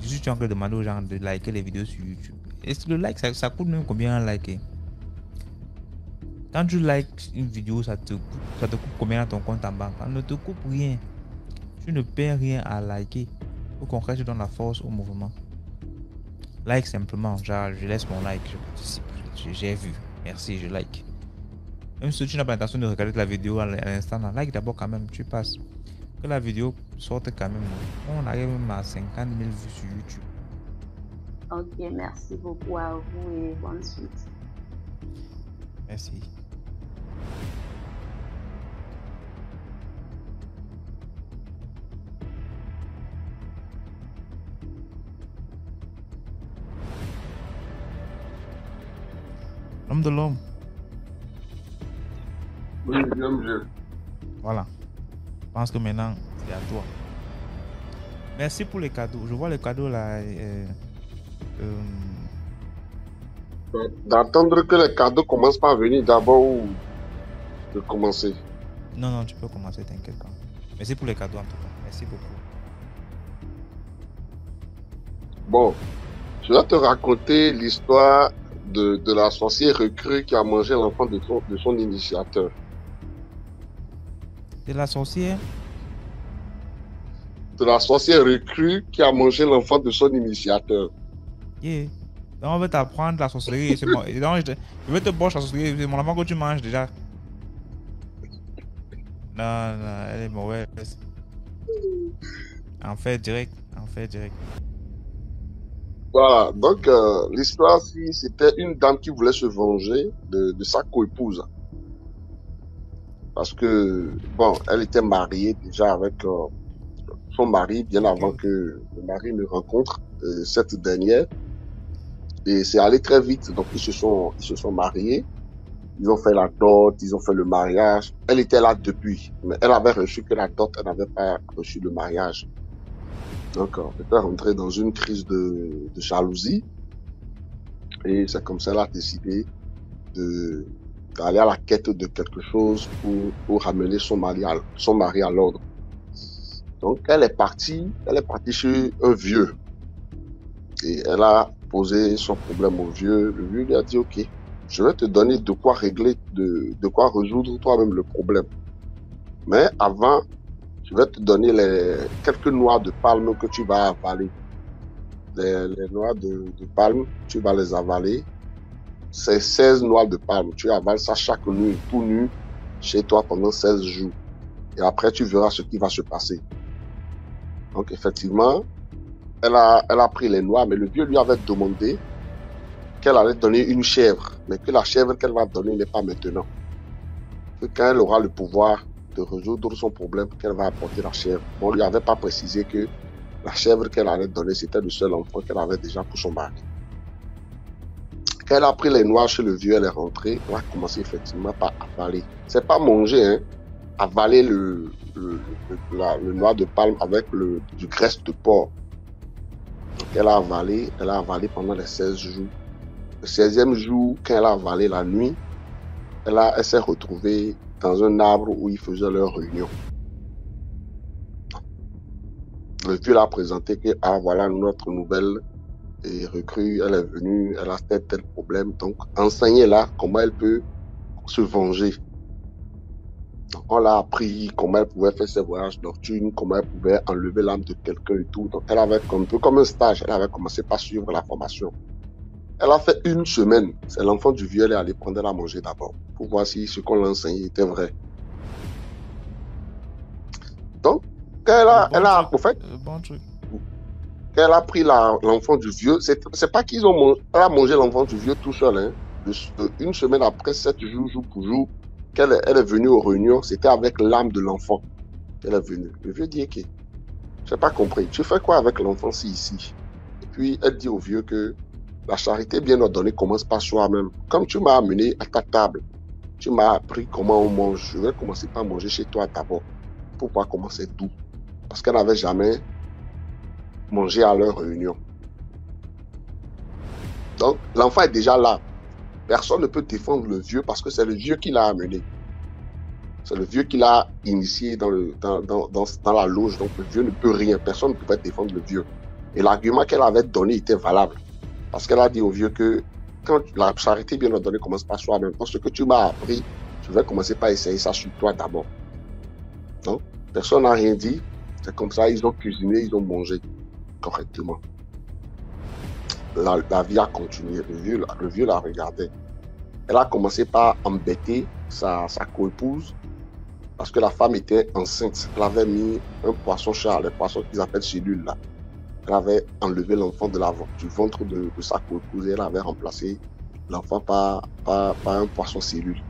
Je suis en train de demander aux gens de liker les vidéos sur YouTube. Est-ce que le like, ça coûte même combien un like? Quand tu likes une vidéo, ça te coûte combien dans ton compte en banque? Ça ne te coupe rien. Tu ne perds rien à liker. Au contraire, tu donnes la force au mouvement. Like simplement. Genre, je laisse mon like. Je participe. J'ai vu. Merci, je like. Même si tu n'as pas l'intention de regarder la vidéo à l'instant, like d'abord quand même, tu passes. Que la vidéo sorte quand même. On arrive même à 50 000 vues sur YouTube. Ok, merci beaucoup à vous et bonne suite. Merci. L'homme de l'homme. Oui, bien. Voilà. Je pense que maintenant, c'est à toi. Merci pour les cadeaux. Je vois les cadeaux là. D'attendre que les cadeaux commencent par venir d'abord ou de commencer? Non, tu peux commencer, t'inquiète pas. Merci pour les cadeaux en tout cas. Merci beaucoup. Bon, je vais te raconter l'histoire de la sorcière recrue qui a mangé l'enfant de son initiateur. De la sorcière? De la sorcière recrue qui a mangé l'enfant de son initiateur. Yeah. Donc on veut t'apprendre la sorcellerie. Donc je vais te brocher la sorcellerie. C'est mon enfant que tu manges déjà. Non, elle est mauvaise. En fait direct. Voilà, donc l'histoire, c'était une dame qui voulait se venger de sa coépouse. Parce que, bon, elle était mariée déjà avec son mari bien avant que le mari ne rencontre cette dernière. Et c'est allé très vite, donc ils se sont mariés. Ils ont fait la dot, ils ont fait le mariage. Elle était là depuis, mais elle avait reçu que la dot, elle n'avait pas reçu le mariage. Donc, elle était rentrée dans une crise de jalousie. Et c'est comme ça qu'elle a décidé d'aller à la quête de quelque chose pour ramener son mari à l'ordre. Donc, elle est partie chez un vieux. Et elle a posé son problème au vieux. Le vieux lui a dit, OK, je vais te donner de quoi régler, de quoi résoudre toi-même le problème. Mais avant, je vais te donner quelques noix de palme que tu vas avaler. Les noix de palme, tu vas les avaler. C'est 16 noix de palme. Tu avales ça chaque nuit, tout nu, chez toi pendant 16 jours. Et après, tu verras ce qui va se passer. Donc, effectivement, elle a pris les noix, mais le vieux lui avait demandé qu'elle allait donner une chèvre, mais que la chèvre qu'elle va donner n'est pas maintenant. Que quand elle aura le pouvoir de résoudre son problème, qu'elle va apporter la chèvre. Bon, on lui avait pas précisé que la chèvre qu'elle allait donner, c'était le seul enfant qu'elle avait déjà pour son mari. Quand elle a pris les noix chez le vieux, elle est rentrée, elle a commencé effectivement par avaler. C'est pas manger, hein, avaler le noix de palme avec du graisse de porc. Donc elle a avalé pendant les 16 jours. Le 16e jour, quand elle a avalé la nuit, elle s'est retrouvée dans un arbre où ils faisaient leur réunion. Le vieux l'a présenté que, voilà notre nouvelle recrue, elle est venue, elle a tel problème, donc enseignez-la comment elle peut se venger. Donc, on l'a appris comment elle pouvait faire ses voyages nocturnes, comment elle pouvait enlever l'âme de quelqu'un et tout. Donc elle avait un peu comme un stage, elle avait commencé par suivre la formation. Elle a fait 1 semaine. C'est l'enfant du vieux, elle est allée prendre à manger d'abord pour voir si ce qu'on l'a enseigné était vrai. Donc, quand elle a pris l'enfant du vieux, c'est pas qu'ils ont mangé, elle a mangé l'enfant du vieux tout seul. Hein. 1 semaine après, 7 jours, jour pour jour, qu'elle est venue aux réunions, c'était avec l'âme de l'enfant qu'elle est venue. Le vieux dit, OK, j'ai pas compris. Tu fais quoi avec l'enfant ici? Et puis, elle dit au vieux que la charité bien ordonnée commence par soi-même. Comme tu m'as amené à ta table, tu m'as appris comment on mange. Je vais commencer par manger chez toi d'abord, pour voir comment c'est doux. Parce qu'elle n'avait jamais mangé à leur réunion. Donc, l'enfant est déjà là. Personne ne peut défendre le vieux parce que c'est le vieux qui l'a amené. C'est le vieux qui l'a initié dans la loge. Donc, le vieux ne peut rien. Personne ne pouvait défendre le vieux. Et l'argument qu'elle avait donné était valable. Parce qu'elle a dit au vieux que quand la charité bien ordonnée commence par soi-même, donc ce que tu m'as appris, je vais commencer par essayer ça sur toi d'abord. Donc, personne n'a rien dit. C'est comme ça, ils ont cuisiné, ils ont mangé correctement. La vie a continué. Le vieux la regardait. Elle a commencé par embêter sa coépouse parce que la femme était enceinte. Elle avait mis un poisson-chat, les poissons qu'ils appellent cellules là. Elle avait enlevé l'enfant du ventre de sa coépouse et elle avait remplacé l'enfant par un poisson-cellule.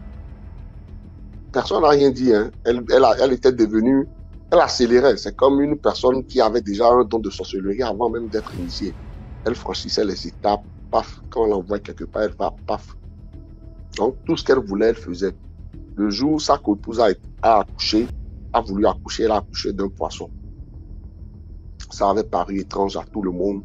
Personne n'a rien dit. Hein. Elle était devenue... Elle accélérait. C'est comme une personne qui avait déjà un don de sorcellerie avant même d'être initiée. Elle franchissait les étapes, paf. Quand on l'envoie quelque part, elle va, paf. Donc, tout ce qu'elle voulait, elle faisait. Le jour où sa coépouse a accouché, a voulu accoucher, elle a accouché d'un poisson. Ça avait paru étrange à tout le monde.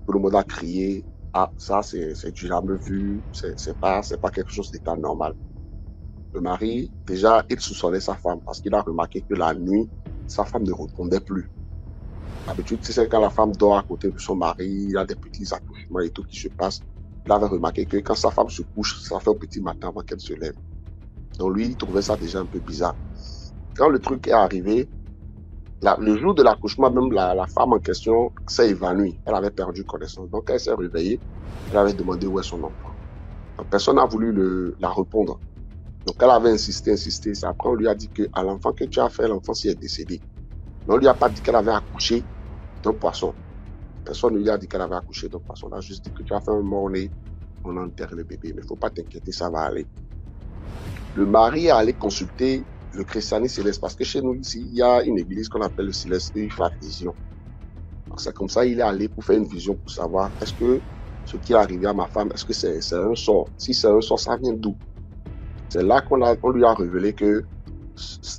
Tout le monde a crié. Ah, ça, c'est du jamais vu. C'est pas quelque chose d'état normal. Le mari, déjà, il soupçonnait sa femme parce qu'il a remarqué que la nuit, sa femme ne répondait plus. D'habitude, tu sais, quand la femme dort à côté de son mari, il y a des petits accouchements et tout qui se passent. Il avait remarqué que quand sa femme se couche, ça fait au petit matin avant qu'elle se lève. Donc lui, il trouvait ça déjà un peu bizarre. Quand le truc est arrivé, le jour de l'accouchement, même la femme en question s'est évanouie. Elle avait perdu connaissance. Donc elle s'est réveillée. Elle avait demandé où est son enfant. Donc, personne n'a voulu la répondre. Donc elle avait insisté. Après, on lui a dit que à l'enfant que tu as fait, l'enfant s'y est décédé. Mais on ne lui a pas dit qu'elle avait accouché d'un poisson. Personne ne lui a dit qu'elle avait accouché d'un poisson. On a juste dit que tu as fait un mort-né, on enterre le bébé. Mais il ne faut pas t'inquiéter, ça va aller. Le mari est allé consulter le christianisme céleste parce que chez nous ici, il y a une église qu'on appelle le céleste et il fait la vision. Donc c'est comme ça, il est allé pour faire une vision pour savoir est-ce que ce qui est arrivé à ma femme, est-ce que c'est un sort? Si c'est un sort, ça vient d'où? C'est là qu'on lui a révélé que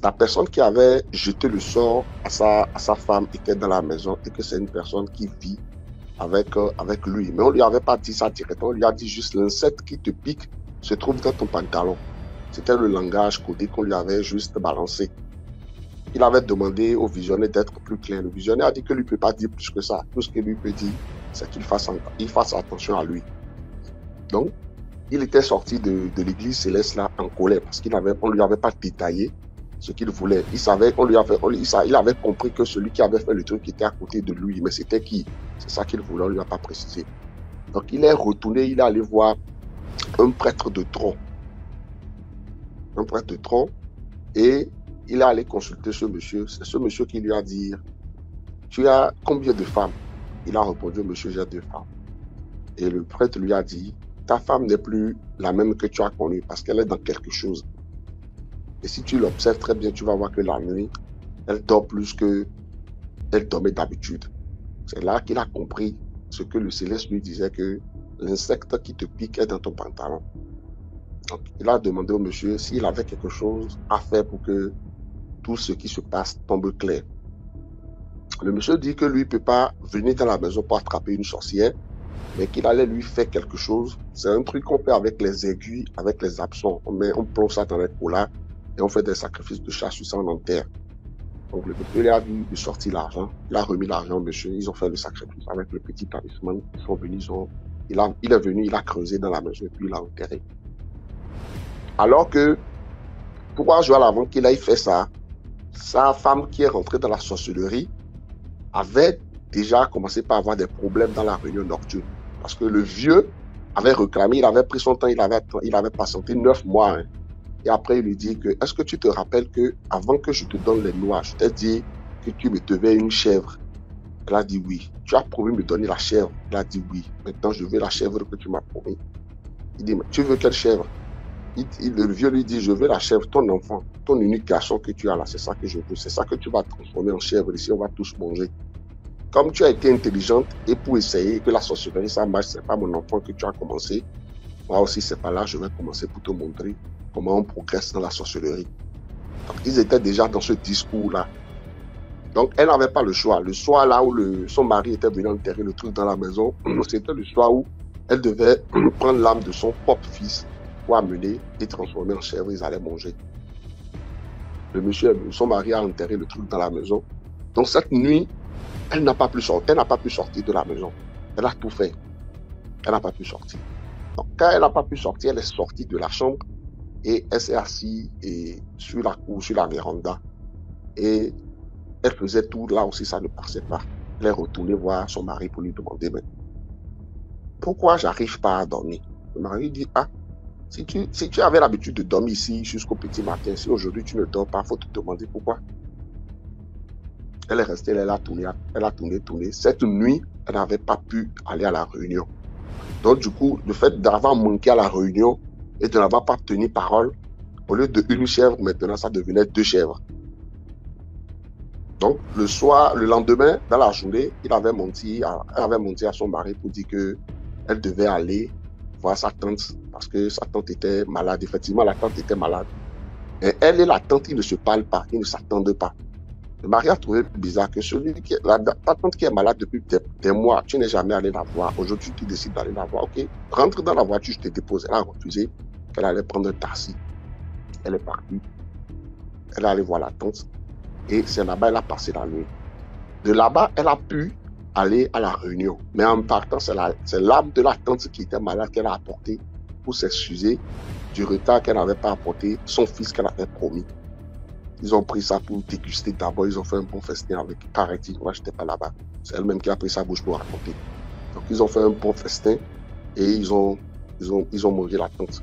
la personne qui avait jeté le sort à sa femme était dans la maison et que c'est une personne qui vit avec lui. Mais on ne lui avait pas dit ça directement, on lui a dit juste l'insecte qui te pique se trouve dans ton pantalon. C'était le langage codé qu'on lui avait juste balancé. Il avait demandé au visionnaire d'être plus clair. Le visionnaire a dit que lui ne peut pas dire plus que ça. Tout ce qu'il lui peut dire, c'est qu'il fasse attention à lui. Donc, il était sorti de l'église céleste là en colère parce qu'on ne lui avait pas détaillé ce qu'il voulait. Il avait compris que celui qui avait fait le truc était à côté de lui. Mais c'était qui? C'est ça qu'il voulait, on ne lui a pas précisé. Donc, il est retourné, il est allé voir un prêtre de tronc. Et il est allé consulter ce monsieur. C'est ce monsieur qui lui a dit tu as combien de femmes? Il a répondu monsieur, j'ai 2 femmes. Et le prêtre lui a dit ta femme n'est plus la même que tu as connue parce qu'elle est dans quelque chose. Et si tu l'observes très bien, tu vas voir que la nuit, elle dort plus qu'elle dormait d'habitude. C'est là qu'il a compris ce que le céleste lui disait, que l'insecte qui te pique est dans ton pantalon. Donc, il a demandé au monsieur s'il avait quelque chose à faire pour que tout ce qui se passe tombe clair. Le monsieur dit que lui ne peut pas venir dans la maison pour attraper une sorcière, mais qu'il allait lui faire quelque chose. C'est un truc qu'on fait avec les aiguilles, avec les absons. On plonge ça dans les colas et on fait des sacrifices de chasse sur ça, on enterre. Donc le monsieur, il a vu de sortir l'argent. Il a remis l'argent au monsieur. Ils ont fait le sacrifice avec le petit talisman. Ils sont venus, il est venu, il a creusé dans la maison et puis il l'a enterré. Alors que 3 jours avant qu'il ait fait ça, sa femme qui est rentrée dans la sorcellerie avait déjà commencé par avoir des problèmes dans la réunion nocturne. Parce que le vieux avait réclamé, il avait pris son temps, il avait patienté 9 mois. Hein. Et après, il lui dit que, est-ce que tu te rappelles que avant que je te donne les noix, je t'ai dit que tu me devais une chèvre? Elle a dit oui. Tu as promis de me donner la chèvre? Elle a dit oui. Maintenant, je veux la chèvre que tu m'as promis. Il dit, mais tu veux quelle chèvre? Le vieux lui dit, je veux la chèvre, ton enfant, ton unique garçon que tu as là, c'est ça que je veux, c'est ça que tu vas transformer en chèvre, ici on va tous manger. Comme tu as été intelligente et pour essayer que la sorcellerie ça marche, c'est pas mon enfant que tu as commencé, moi aussi c'est pas là, je vais commencer pour te montrer comment on progresse dans la sorcellerie. Donc ils étaient déjà dans ce discours-là. Donc elle n'avait pas le choix. Le soir là où son mari était venu enterrer le truc dans la maison, c'était le soir où elle devait prendre l'âme de son propre fils pour amener et transformer en chèvre, ils allaient manger. Le monsieur, son mari a enterré le truc dans la maison. Donc cette nuit, elle n'a pas pu sortir de la maison. Elle a tout fait. Elle n'a pas pu sortir. Donc quand elle n'a pas pu sortir, elle est sortie de la chambre et elle s'est assise sur la cour, sur la véranda. Et elle faisait tout, là aussi ça ne passait pas. Elle est retournée voir son mari pour lui demander, mais pourquoi j'arrive pas à dormir? Le mari dit, si tu avais l'habitude de dormir ici jusqu'au petit matin, si aujourd'hui tu ne dors pas, il faut te demander pourquoi. Elle est restée, elle a tourné. Cette nuit, elle n'avait pas pu aller à la réunion. Donc du coup, le fait d'avoir manqué à la réunion et de n'avoir pas tenu parole, au lieu de 1 chèvre, maintenant ça devenait 2 chèvres. Donc le soir, le lendemain, dans la journée, elle avait menti à son mari pour dire qu'elle devait aller voir sa tante parce que sa tante était malade. Effectivement, la tante était malade. Et elle et la tante, ils ne se parlent pas, ils ne s'attendent pas. Le mari a trouvé bizarre que ta tante qui est malade depuis des mois, tu n'es jamais allé la voir. Aujourd'hui, tu décides d'aller la voir. Ok, rentre dans la voiture, je te dépose. Elle a refusé qu'elle allait prendre un taxi. Elle est partie. Elle est allée voir la tante. Et c'est là-bas, elle a passé la nuit. De là-bas, elle a pu aller à la réunion. Mais en partant, c'est l'âme de la tante qui était malade qu'elle a apporté pour s'excuser du retard qu'elle n'avait pas apporté son fils qu'elle avait promis. Ils ont pris ça pour déguster d'abord. Ils ont fait un bon festin avec Kareti. Moi, je n'étais pas là-bas. C'est elle-même qui a pris sa bouche pour raconter. Donc, ils ont fait un bon festin et ils ont mangé la tante.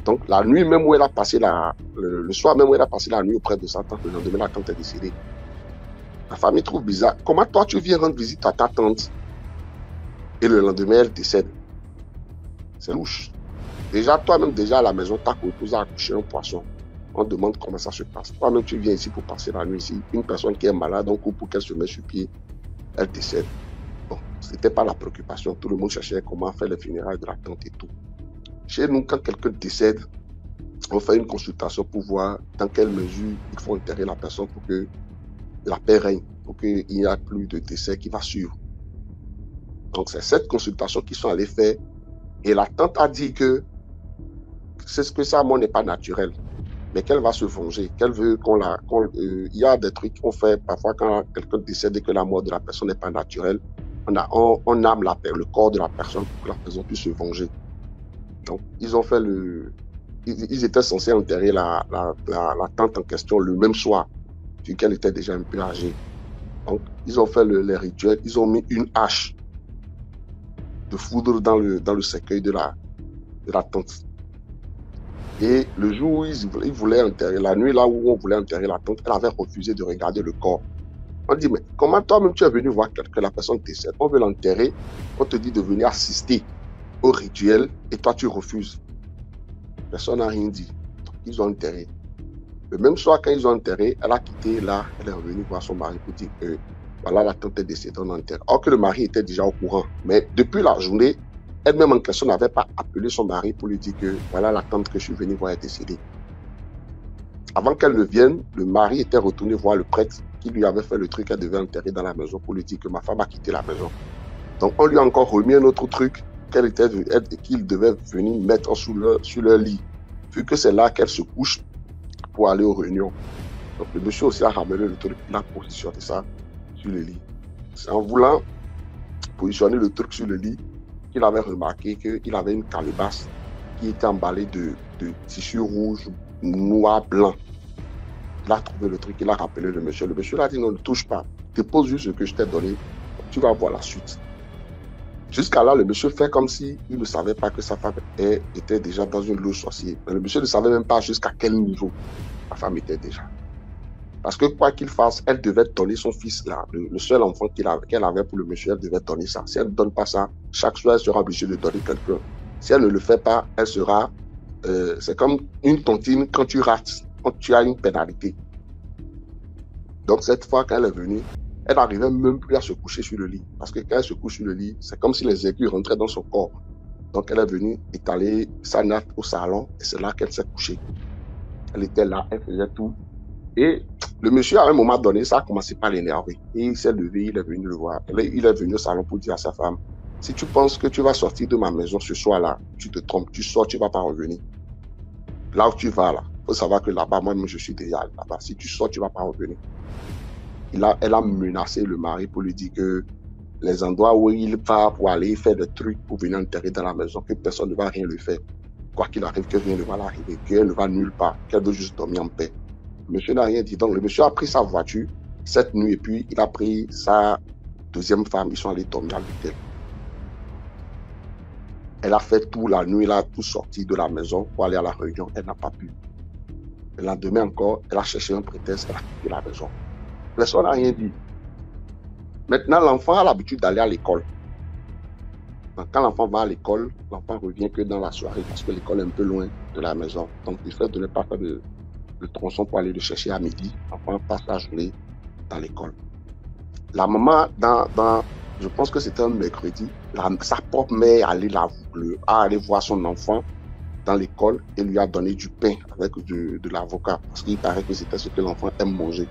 Donc, la nuit même où elle a passé le soir même où elle a passé la nuit auprès de sa tante, le lendemain, la tante est décédée. La famille trouve bizarre. Comment toi, tu viens rendre visite à ta tante et le lendemain, elle décède? C'est louche. Déjà, toi-même, à la maison, ta épouse a accouché un poisson. On demande comment ça se passe. Toi-même, tu viens ici pour passer la nuit ici. Une personne qui est malade, donc pour qu'elle se mette sur pied, elle décède. Bon, ce n'était pas la préoccupation. Tout le monde cherchait comment faire les funérailles de la tante et tout. Chez nous, quand quelqu'un décède, on fait une consultation pour voir dans quelle mesure il faut enterrer la personne pour que la paix règne, pour qu'il n'y ait plus de décès qui va suivre. Donc, c'est cette consultation qu'ils sont allés faire. Et la tante a dit que c'est ce que ça, moi, n'est pas naturel. Mais qu'elle va se venger, qu'elle veut il y a des trucs qu'on fait parfois quand quelqu'un décède et que la mort de la personne n'est pas naturelle. On âme le corps de la personne pour que la personne puisse se venger. Donc, ils ont fait ils étaient censés enterrer la tante en question le même soir, vu qu'elle était déjà un peu âgée. Donc, ils ont fait les rituels, ils ont mis une hache de foudre dans le cercueil de la tante. Et le jour où ils voulaient enterrer, la nuit là où on voulait enterrer la tante, elle avait refusé de regarder le corps. On dit, mais comment toi-même tu es venu voir que la personne décède? On veut l'enterrer, on te dit de venir assister au rituel et toi tu refuses. Personne n'a rien dit. Donc, ils ont enterré. Le même soir, quand ils ont enterré, elle a quitté là, elle est revenue voir son mari pour dire que voilà, la tante est décédée, on enterre. Or que le mari était déjà au courant. Mais depuis la journée, elle-même en question n'avait pas appelé son mari pour lui dire que voilà la tante que je suis venu voir est décédée. Avant qu'elle ne vienne, le mari était retourné voir le prêtre qui lui avait fait le truc qu'elle devait enterrer dans la maison pour lui dire que ma femme a quitté la maison. Donc on lui a encore remis un autre truc qu'il devait venir mettre sur leur lit, vu que c'est là qu'elle se couche pour aller aux réunions. Donc le monsieur aussi a ramené le truc, il a positionné ça sur le lit. C'est en voulant positionner le truc sur le lit qu'il avait remarqué qu'il avait une calebasse qui était emballée de tissu rouge, noir, blanc. Il a trouvé le truc, il a rappelé le monsieur. Le monsieur lui a dit non, ne touche pas, dépose juste ce que je t'ai donné, tu vas voir la suite. Jusqu'à là, le monsieur fait comme s'il ne savait pas que sa femme était déjà dans une loge sorcière. Mais le monsieur ne savait même pas jusqu'à quel niveau la femme était déjà. Parce que quoi qu'il fasse, elle devait donner son fils là, le seul enfant qu'elle avait pour le monsieur, elle devait donner ça. Si elle ne donne pas ça, chaque soir, elle sera obligée de donner quelqu'un. Si elle ne le fait pas, elle sera... c'est comme une tontine, quand tu rates, tu as une pénalité. Donc cette fois, quand elle est venue, elle n'arrivait même plus à se coucher sur le lit. Parce que quand elle se couche sur le lit, c'est comme si les aiguilles rentraient dans son corps. Donc elle est venue étaler sa natte au salon et c'est là qu'elle s'est couchée. Elle était là, elle faisait tout. Et le monsieur, à un moment donné, ça a commencé par l'énerver. Et il s'est levé, il est venu le voir. Il est venu au salon pour dire à sa femme, si tu penses que tu vas sortir de ma maison ce soir-là, tu te trompes, tu sors, tu ne vas pas revenir. Là où tu vas, là, il faut savoir que là-bas, moi-même, je suis déjà là-bas. Si tu sors, tu ne vas pas revenir. Elle a menacé le mari pour lui dire que les endroits où il va pour aller faire des trucs pour venir enterrer dans la maison, que personne ne va rien lui faire. Quoi qu'il arrive, que rien ne va l'arriver, qu'elle ne va nulle part, qu'elle doit juste dormir en paix. Le monsieur n'a rien dit. Donc, le monsieur a pris sa voiture cette nuit et puis il a pris sa deuxième femme. Ils sont allés dormir à l'hôtel. Elle a fait tout la nuit, elle a tout sorti de la maison pour aller à la réunion. Elle n'a pas pu. Le lendemain encore, elle a cherché un prétexte, elle a quitté la maison. Personne n'a rien dit. Maintenant, l'enfant a l'habitude d'aller à l'école. Donc, quand l'enfant va à l'école, l'enfant revient que dans la soirée parce que l'école est un peu loin de la maison. Donc, il fait de ne pas faire de tronçon pour aller le chercher à midi. L'enfant passe la journée dans l'école. La maman, je pense que c'était un mercredi, sa propre mère allait voir son enfant dans l'école et lui a donné du pain avec de l'avocat parce qu'il paraît que c'était ce que l'enfant aime manger.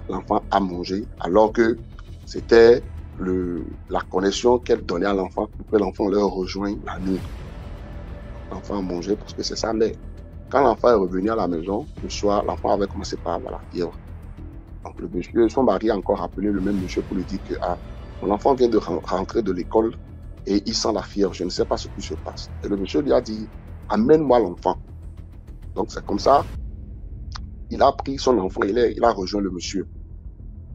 L'enfant a mangé alors que c'était la connexion qu'elle donnait à l'enfant pour que l'enfant le rejoigne la nuit. L'enfant a mangé parce que c'est sa mère. Quand l'enfant est revenu à la maison, le soir, l'enfant avait commencé par avoir la fièvre. Donc, le monsieur, son mari a encore appelé le même monsieur pour lui dire que mon enfant vient de rentrer de l'école et il sent la fièvre, je ne sais pas ce qui se passe. Et le monsieur lui a dit, amène-moi l'enfant. Donc, c'est comme ça, il a pris son enfant, il a rejoint le monsieur.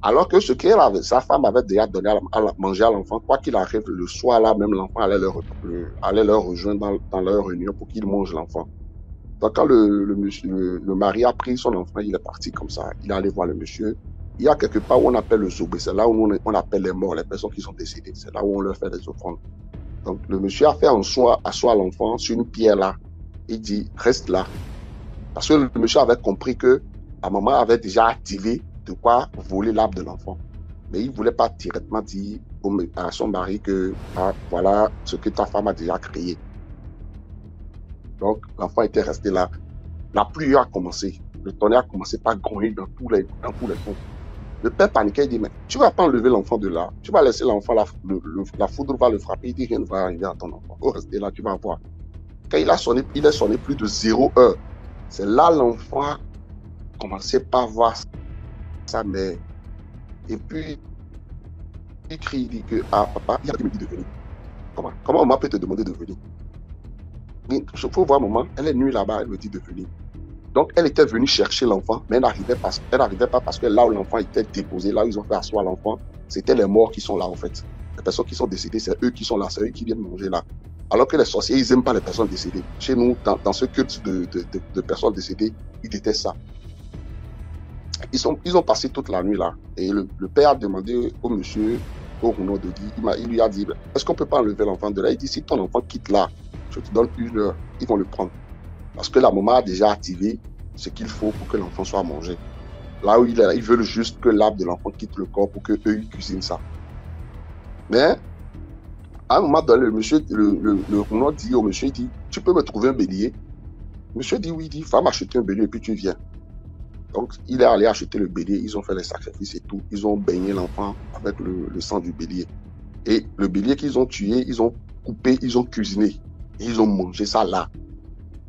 Alors que sa femme avait déjà donné à manger à l'enfant, quoi qu'il arrive, le soir là, même l'enfant allait leur rejoindre dans leur réunion pour qu'il mange l'enfant. Donc quand le mari a pris son enfant, il est parti comme ça, il est allé voir le monsieur. Il y a quelque part où on appelle le zobé, c'est là où on appelle les morts, les personnes qui sont décédées, c'est là où on leur fait des offrandes. Donc le monsieur a fait asseoir l'enfant sur une pierre là, il dit reste là. Parce que le monsieur avait compris que la maman avait déjà activé de quoi voler l'arbre de l'enfant. Mais il ne voulait pas directement dire à son mari que voilà ce que ta femme a déjà créé. Donc l'enfant était resté là. La pluie a commencé. Le tonnerre a commencé par grogner dans tous les sens. Le père paniquait, il dit, mais tu ne vas pas enlever l'enfant de là. Tu vas laisser l'enfant, la foudre va le frapper. Il dit, rien ne va arriver à ton enfant. Il faut rester là, tu vas voir. Quand il est sonné plus de 0 heure. C'est là l'enfant commençait par voir sa mère. Et puis, il crie, il dit que, papa, il a dit de venir. Comment maman peut te demander de venir? Il faut voir maman, elle est nue là-bas, elle me dit de venir. Donc, elle était venue chercher l'enfant, mais elle n'arrivait pas parce que là où l'enfant était déposé, là où ils ont fait asseoir l'enfant, c'était les morts qui sont là en fait. Les personnes qui sont décédées, c'est eux qui sont là, c'est eux qui viennent manger là. Alors que les sorciers, ils n'aiment pas les personnes décédées. Chez nous, dans ce culte de personnes décédées, ils détestent ça. Ils ont passé toute la nuit là. Et le père a demandé au monsieur, au Rounon de dire, il lui a dit, est-ce qu'on ne peut pas enlever l'enfant de là? Il dit, si ton enfant quitte là, je te donne 1 heure, ils vont le prendre. Parce que la maman a déjà activé ce qu'il faut pour que l'enfant soit mangé. Là où ils veulent juste que l'arbre de l'enfant quitte le corps pour qu'eux, ils cuisinent ça. Mais, à un moment donné, le Rounon dit au monsieur, il dit, tu peux me trouver un bélier? Le monsieur dit, oui, il dit, va m'acheter un bélier et puis tu viens. Donc, il est allé acheter le bélier, ils ont fait les sacrifices et tout. Ils ont baigné l'enfant avec le sang du bélier. Et le bélier qu'ils ont tué, ils ont coupé, ils ont cuisiné. Et ils ont mangé ça là.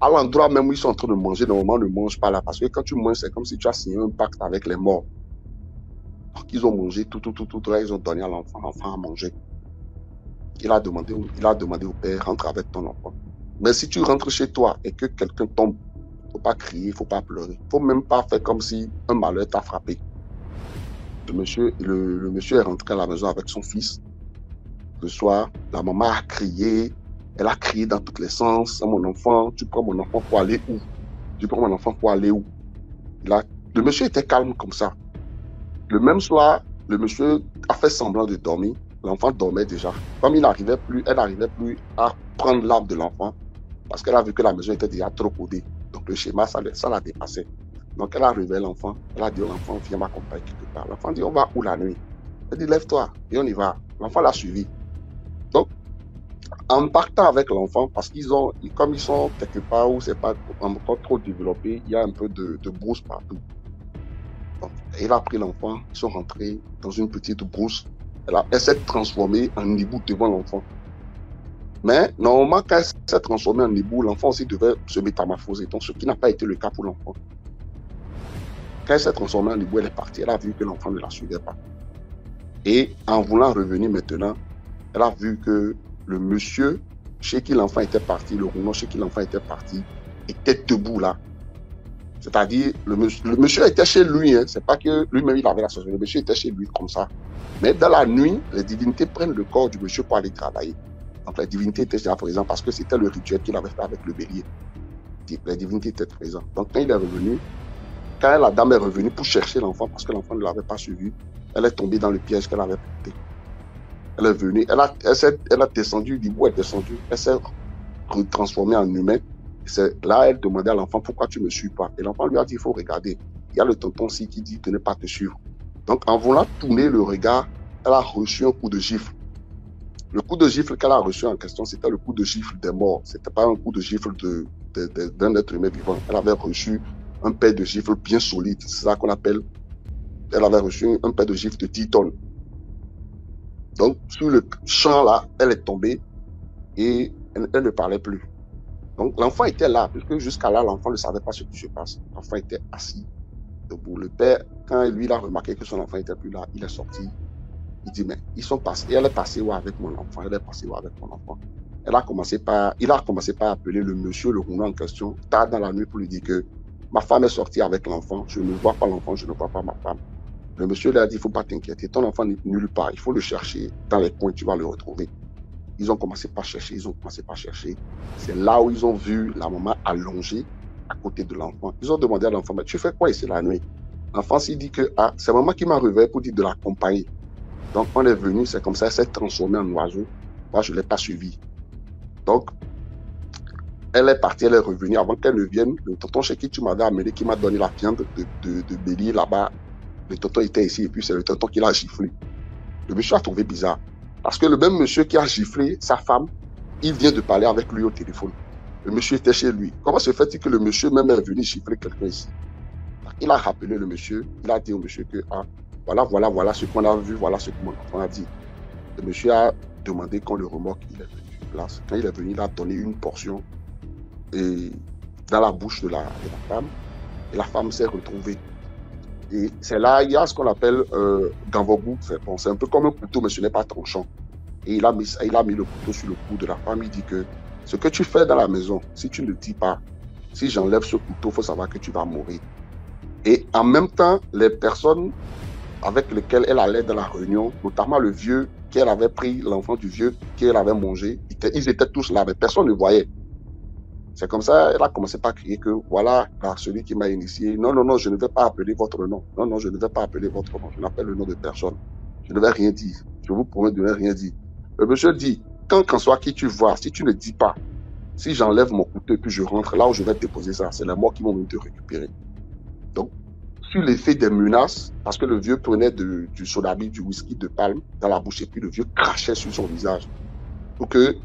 À l'endroit même où ils sont en train de manger, normalement, ne mange pas là. Parce que quand tu manges, c'est comme si tu as signé un pacte avec les morts. Donc, ils ont mangé tout là, ils ont donné à l'enfant à manger. Il a demandé au père, rentre avec ton enfant. Mais si tu rentres chez toi et que quelqu'un tombe, il ne faut pas crier, il ne faut pas pleurer. Il ne faut même pas faire comme si un malheur t'a frappé. Le monsieur est rentré à la maison avec son fils. Le soir, la maman a crié. Elle a crié dans tous les sens. Mon enfant, tu prends mon enfant pour aller où? Tu prends mon enfant pour aller où? Le monsieur était calme comme ça. Le même soir, le monsieur a fait semblant de dormir. L'enfant dormait déjà. Comme elle n'arrivait plus à prendre l'arbre de l'enfant, parce qu'elle a vu que la maison était déjà trop codée. Donc le schéma, ça l'a dépassé. Donc elle a réveillé l'enfant. Elle a dit à l'enfant, viens m'accompagner quelque part. L'enfant dit, on va où la nuit? Elle dit, lève-toi et on y va. L'enfant l'a suivi. Donc, en partant avec l'enfant, parce comme ils sont quelque part où c'est pas encore trop développé, il y a un peu de brousse partout. Donc, il a pris l'enfant, ils sont rentrés dans une petite brousse. Elle s'est transformée en hibou devant l'enfant. Mais normalement, quand elle s'est transformée en hibou, l'enfant aussi devait se métamorphoser. Donc, ce qui n'a pas été le cas pour l'enfant. Quand elle s'est transformée en hibou, elle est partie. Elle a vu que l'enfant ne la suivait pas. Et en voulant revenir maintenant, elle a vu que le monsieur chez qui l'enfant était parti, le Rounon chez qui l'enfant était parti, était debout là. C'est-à-dire, le monsieur était chez lui, hein. C'est pas que lui-même il avait la sorcellerie, le monsieur était chez lui comme ça. Mais dans la nuit, les divinités prennent le corps du monsieur pour aller travailler. Donc les divinités étaient déjà présentes parce que c'était le rituel qu'il avait fait avec le bélier. Les divinités étaient présentes. Donc quand il est revenu, quand la dame est revenue pour chercher l'enfant, parce que l'enfant ne l'avait pas suivi, elle est tombée dans le piège qu'elle avait porté. Elle est venue, elle a descendu, l'hibou est descendu, elle s'est transformée en humain. C'est là, elle demandait à l'enfant, pourquoi tu ne me suis pas? Et l'enfant lui a dit, il faut regarder. Il y a le tonton aussi qui dit de ne pas te suivre. Donc, en voulant tourner le regard, elle a reçu un coup de gifle. Le coup de gifle qu'elle a reçu en question, c'était le coup de gifle des morts. C'était pas un coup de gifle d'un être humain vivant. Elle avait reçu un paire de gifles bien solide. C'est ça qu'on appelle. Elle avait reçu un paire de gifles de 10 tonnes. Donc, sur le champ là, elle est tombée et elle ne parlait plus. Donc, l'enfant était là, puisque jusqu'à là, l'enfant ne savait pas ce qui se passe. L'enfant était assis debout. Le père, quand lui il a remarqué que son enfant n'était plus là, il est sorti. Il dit, mais ils sont passés, elle est passée où avec mon enfant? Elle est passée où avec mon enfant? Il a commencé par appeler le monsieur, le roulant en question, tard dans la nuit pour lui dire que ma femme est sortie avec l'enfant, je ne vois pas l'enfant, je ne vois pas ma femme. Le monsieur lui a dit, il ne faut pas t'inquiéter, ton enfant n'est nulle part, il faut le chercher dans les coins, tu vas le retrouver. Ils ont commencé par chercher, C'est là où ils ont vu la maman allongée à côté de l'enfant. Ils ont demandé à l'enfant, mais tu fais quoi ici la nuit? L'enfant s'est dit que c'est maman qui m'a réveillé pour dire de l'accompagner. Donc on est venu, c'est comme ça, elle s'est transformée en oiseau. Moi, je ne l'ai pas suivi. Donc, elle est partie, elle est revenue. Avant qu'elle ne vienne, le tonton chez qui tu m'avais amené, qui m'a donné la viande de bélier là-bas, le tonton était ici et puis c'est le tonton qui l'a giflé. Le monsieur a trouvé bizarre. Parce que le même monsieur qui a giflé sa femme, il vient de parler avec lui au téléphone. Le monsieur était chez lui. Comment se fait-il que le monsieur même est venu gifler quelqu'un ici? Il a rappelé le monsieur, il a dit au monsieur que voilà ce qu'on a vu, voilà ce que mon enfant a dit. Le monsieur a demandé qu'on le remorque, il est venu sur place. Quand il est venu, il a donné une portion dans la bouche de la femme et la femme s'est retrouvée. Et c'est là, il y a ce qu'on appelle Gambogou. C'est un peu comme un couteau, mais ce n'est pas tranchant. Et il a mis le couteau sur le cou de la femme. Il dit que ce que tu fais dans la maison, si tu ne dis pas, si j'enlève ce couteau, il faut savoir que tu vas mourir. Et en même temps, les personnes avec lesquelles elle allait dans la réunion, notamment le vieux qu'elle avait pris, l'enfant du vieux qu'elle avait mangé, ils étaient tous là, mais personne ne voyait. C'est comme ça, elle a commencé par crier que voilà, celui qui m'a initié. Non, je ne vais pas appeler votre nom. Non, je ne vais pas appeler votre nom. Je n'appelle le nom de personne. Je ne vais rien dire. Je vous promets de ne rien dire. Le monsieur dit, qu'en soit qui tu vois, si tu ne dis pas, si j'enlève mon couteau et puis je rentre là où je vais te déposer ça, c'est les morts qui vont venir te récupérer. Donc, sur l'effet des menaces, parce que le vieux prenait du sodabi, du whisky de palme dans la bouche et puis le vieux crachait sur son visage pour qu'elle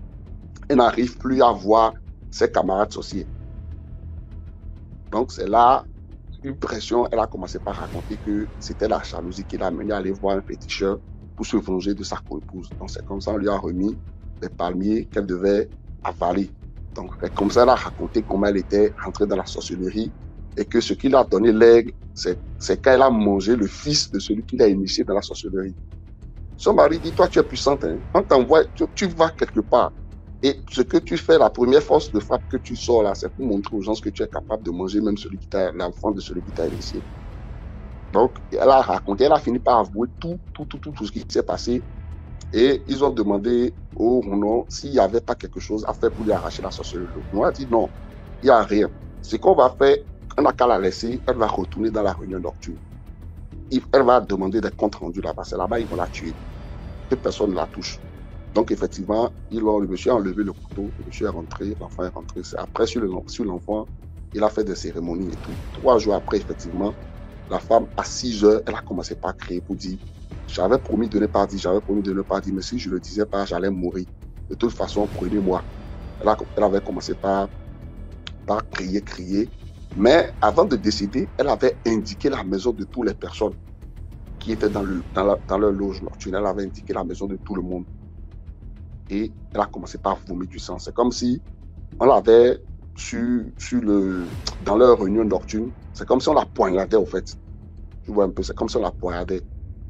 n'arrive plus à voir ses camarades sorciers. Donc c'est là, une pression, elle a commencé par raconter que c'était la jalousie qui l'a amené à aller voir un féticheur pour se venger de sa co-épouse. Donc c'est comme ça, on lui a remis les palmiers qu'elle devait avaler. Donc c'est comme ça, elle a raconté comment elle était rentrée dans la sorcellerie et que ce qu'il a donné l'aigle, c'est quand elle a mangé le fils de celui qui l'a initié dans la sorcellerie. Son mari dit, toi tu es puissante, hein? On t'envoie, tu vas quelque part. Et ce que tu fais, la première force de frappe que tu sors là, c'est pour montrer aux gens que tu es capable de manger même l'enfant de celui qui t'a initié. Donc, elle a raconté, elle a fini par avouer tout ce qui s'est passé. Et ils ont demandé au Rounon s'il n'y avait pas quelque chose à faire pour lui arracher la sorcellerie. On a dit non, il n'y a rien. Ce qu'on va faire, on n'a qu'à la laisser, elle va retourner dans la réunion nocturne. Elle va demander des comptes rendus là-bas. C'est là-bas, ils vont la tuer. Que personne ne la touche. Donc, effectivement, le monsieur a enlevé le couteau, le monsieur est rentré, l'enfant est rentré. Après, sur l'enfant, il a fait des cérémonies et tout. 3 jours après, effectivement, la femme, à 6 heures, elle a commencé par crier pour dire « J'avais promis de ne pas dire, mais si je ne le disais pas, j'allais mourir. De toute façon, prenez-moi. » Elle avait commencé par crier. Mais avant de décéder, elle avait indiqué la maison de toutes les personnes qui étaient dans leur loge nocturne. Elle avait indiqué la maison de tout le monde. Et elle a commencé par vomir du sang. C'est comme si on l'avait dans leur réunion nocturne. C'est comme si on la poignardait, au fait. Tu vois un peu, c'est comme si on la poignardait.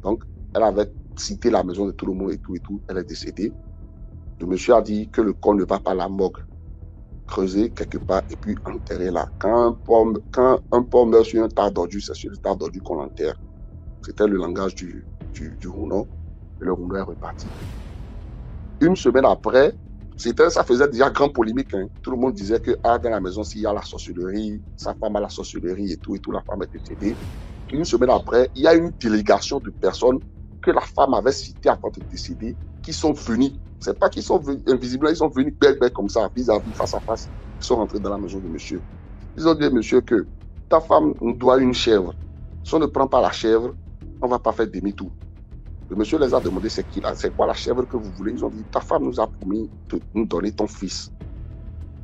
Donc, elle avait cité la maison de tout le monde et tout. Elle est décédée. Le monsieur a dit que le corps ne va pas à la morgue. Creuser quelque part et puis enterrer là. Quand un porc meurt sur un tas d'ordures, c'est sur le tas d'ordures qu'on l'enterre. C'était le langage du Rounon. Et le Rounon est reparti. Une semaine après, ça faisait déjà grande polémique. Hein. Tout le monde disait que dans la maison, s'il y a la sorcellerie, sa femme a la sorcellerie et tout, la femme est décédée. Une semaine après, il y a une délégation de personnes que la femme avait citées avant de décéder, qui sont venues. C'est pas qu'ils sont venus invisiblement, ils sont venus bec comme ça, vis-à-vis, face à face. Ils sont rentrés dans la maison de monsieur. Ils ont dit, monsieur, que ta femme nous doit une chèvre. Si on ne prend pas la chèvre, on ne va pas faire demi-tour. Le monsieur les a demandé c'est quoi la chèvre que vous voulez. Ils ont dit, ta femme nous a promis de nous donner ton fils.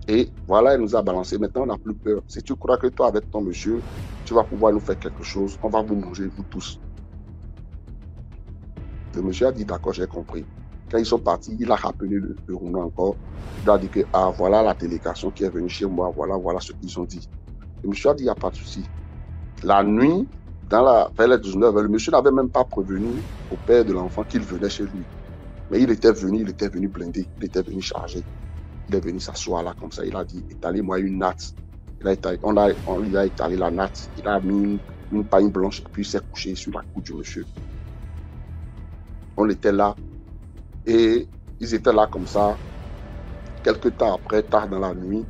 Et voilà, elle nous a balancé. Maintenant, on n'a plus peur. Si tu crois que toi, avec ton monsieur, tu vas pouvoir nous faire quelque chose, on va vous manger, vous tous. Le monsieur a dit, d'accord, j'ai compris. Quand ils sont partis, il a rappelé le Rounon encore. Il a dit que, voilà la délégation qui est venue chez moi, voilà ce qu'ils ont dit. Le monsieur a dit, il n'y a pas de souci. La nuit, vers les 19h, le monsieur n'avait même pas prévenu au père de l'enfant qu'il venait chez lui. Mais il était venu blindé, il était venu chargé. Il est venu s'asseoir là comme ça. Il a dit, étalez-moi une natte. On lui a étalé la natte. Il a mis une paille blanche et puis il s'est couché sur la coude du monsieur. On était là et ils étaient là comme ça. Quelques temps après, tard dans la nuit,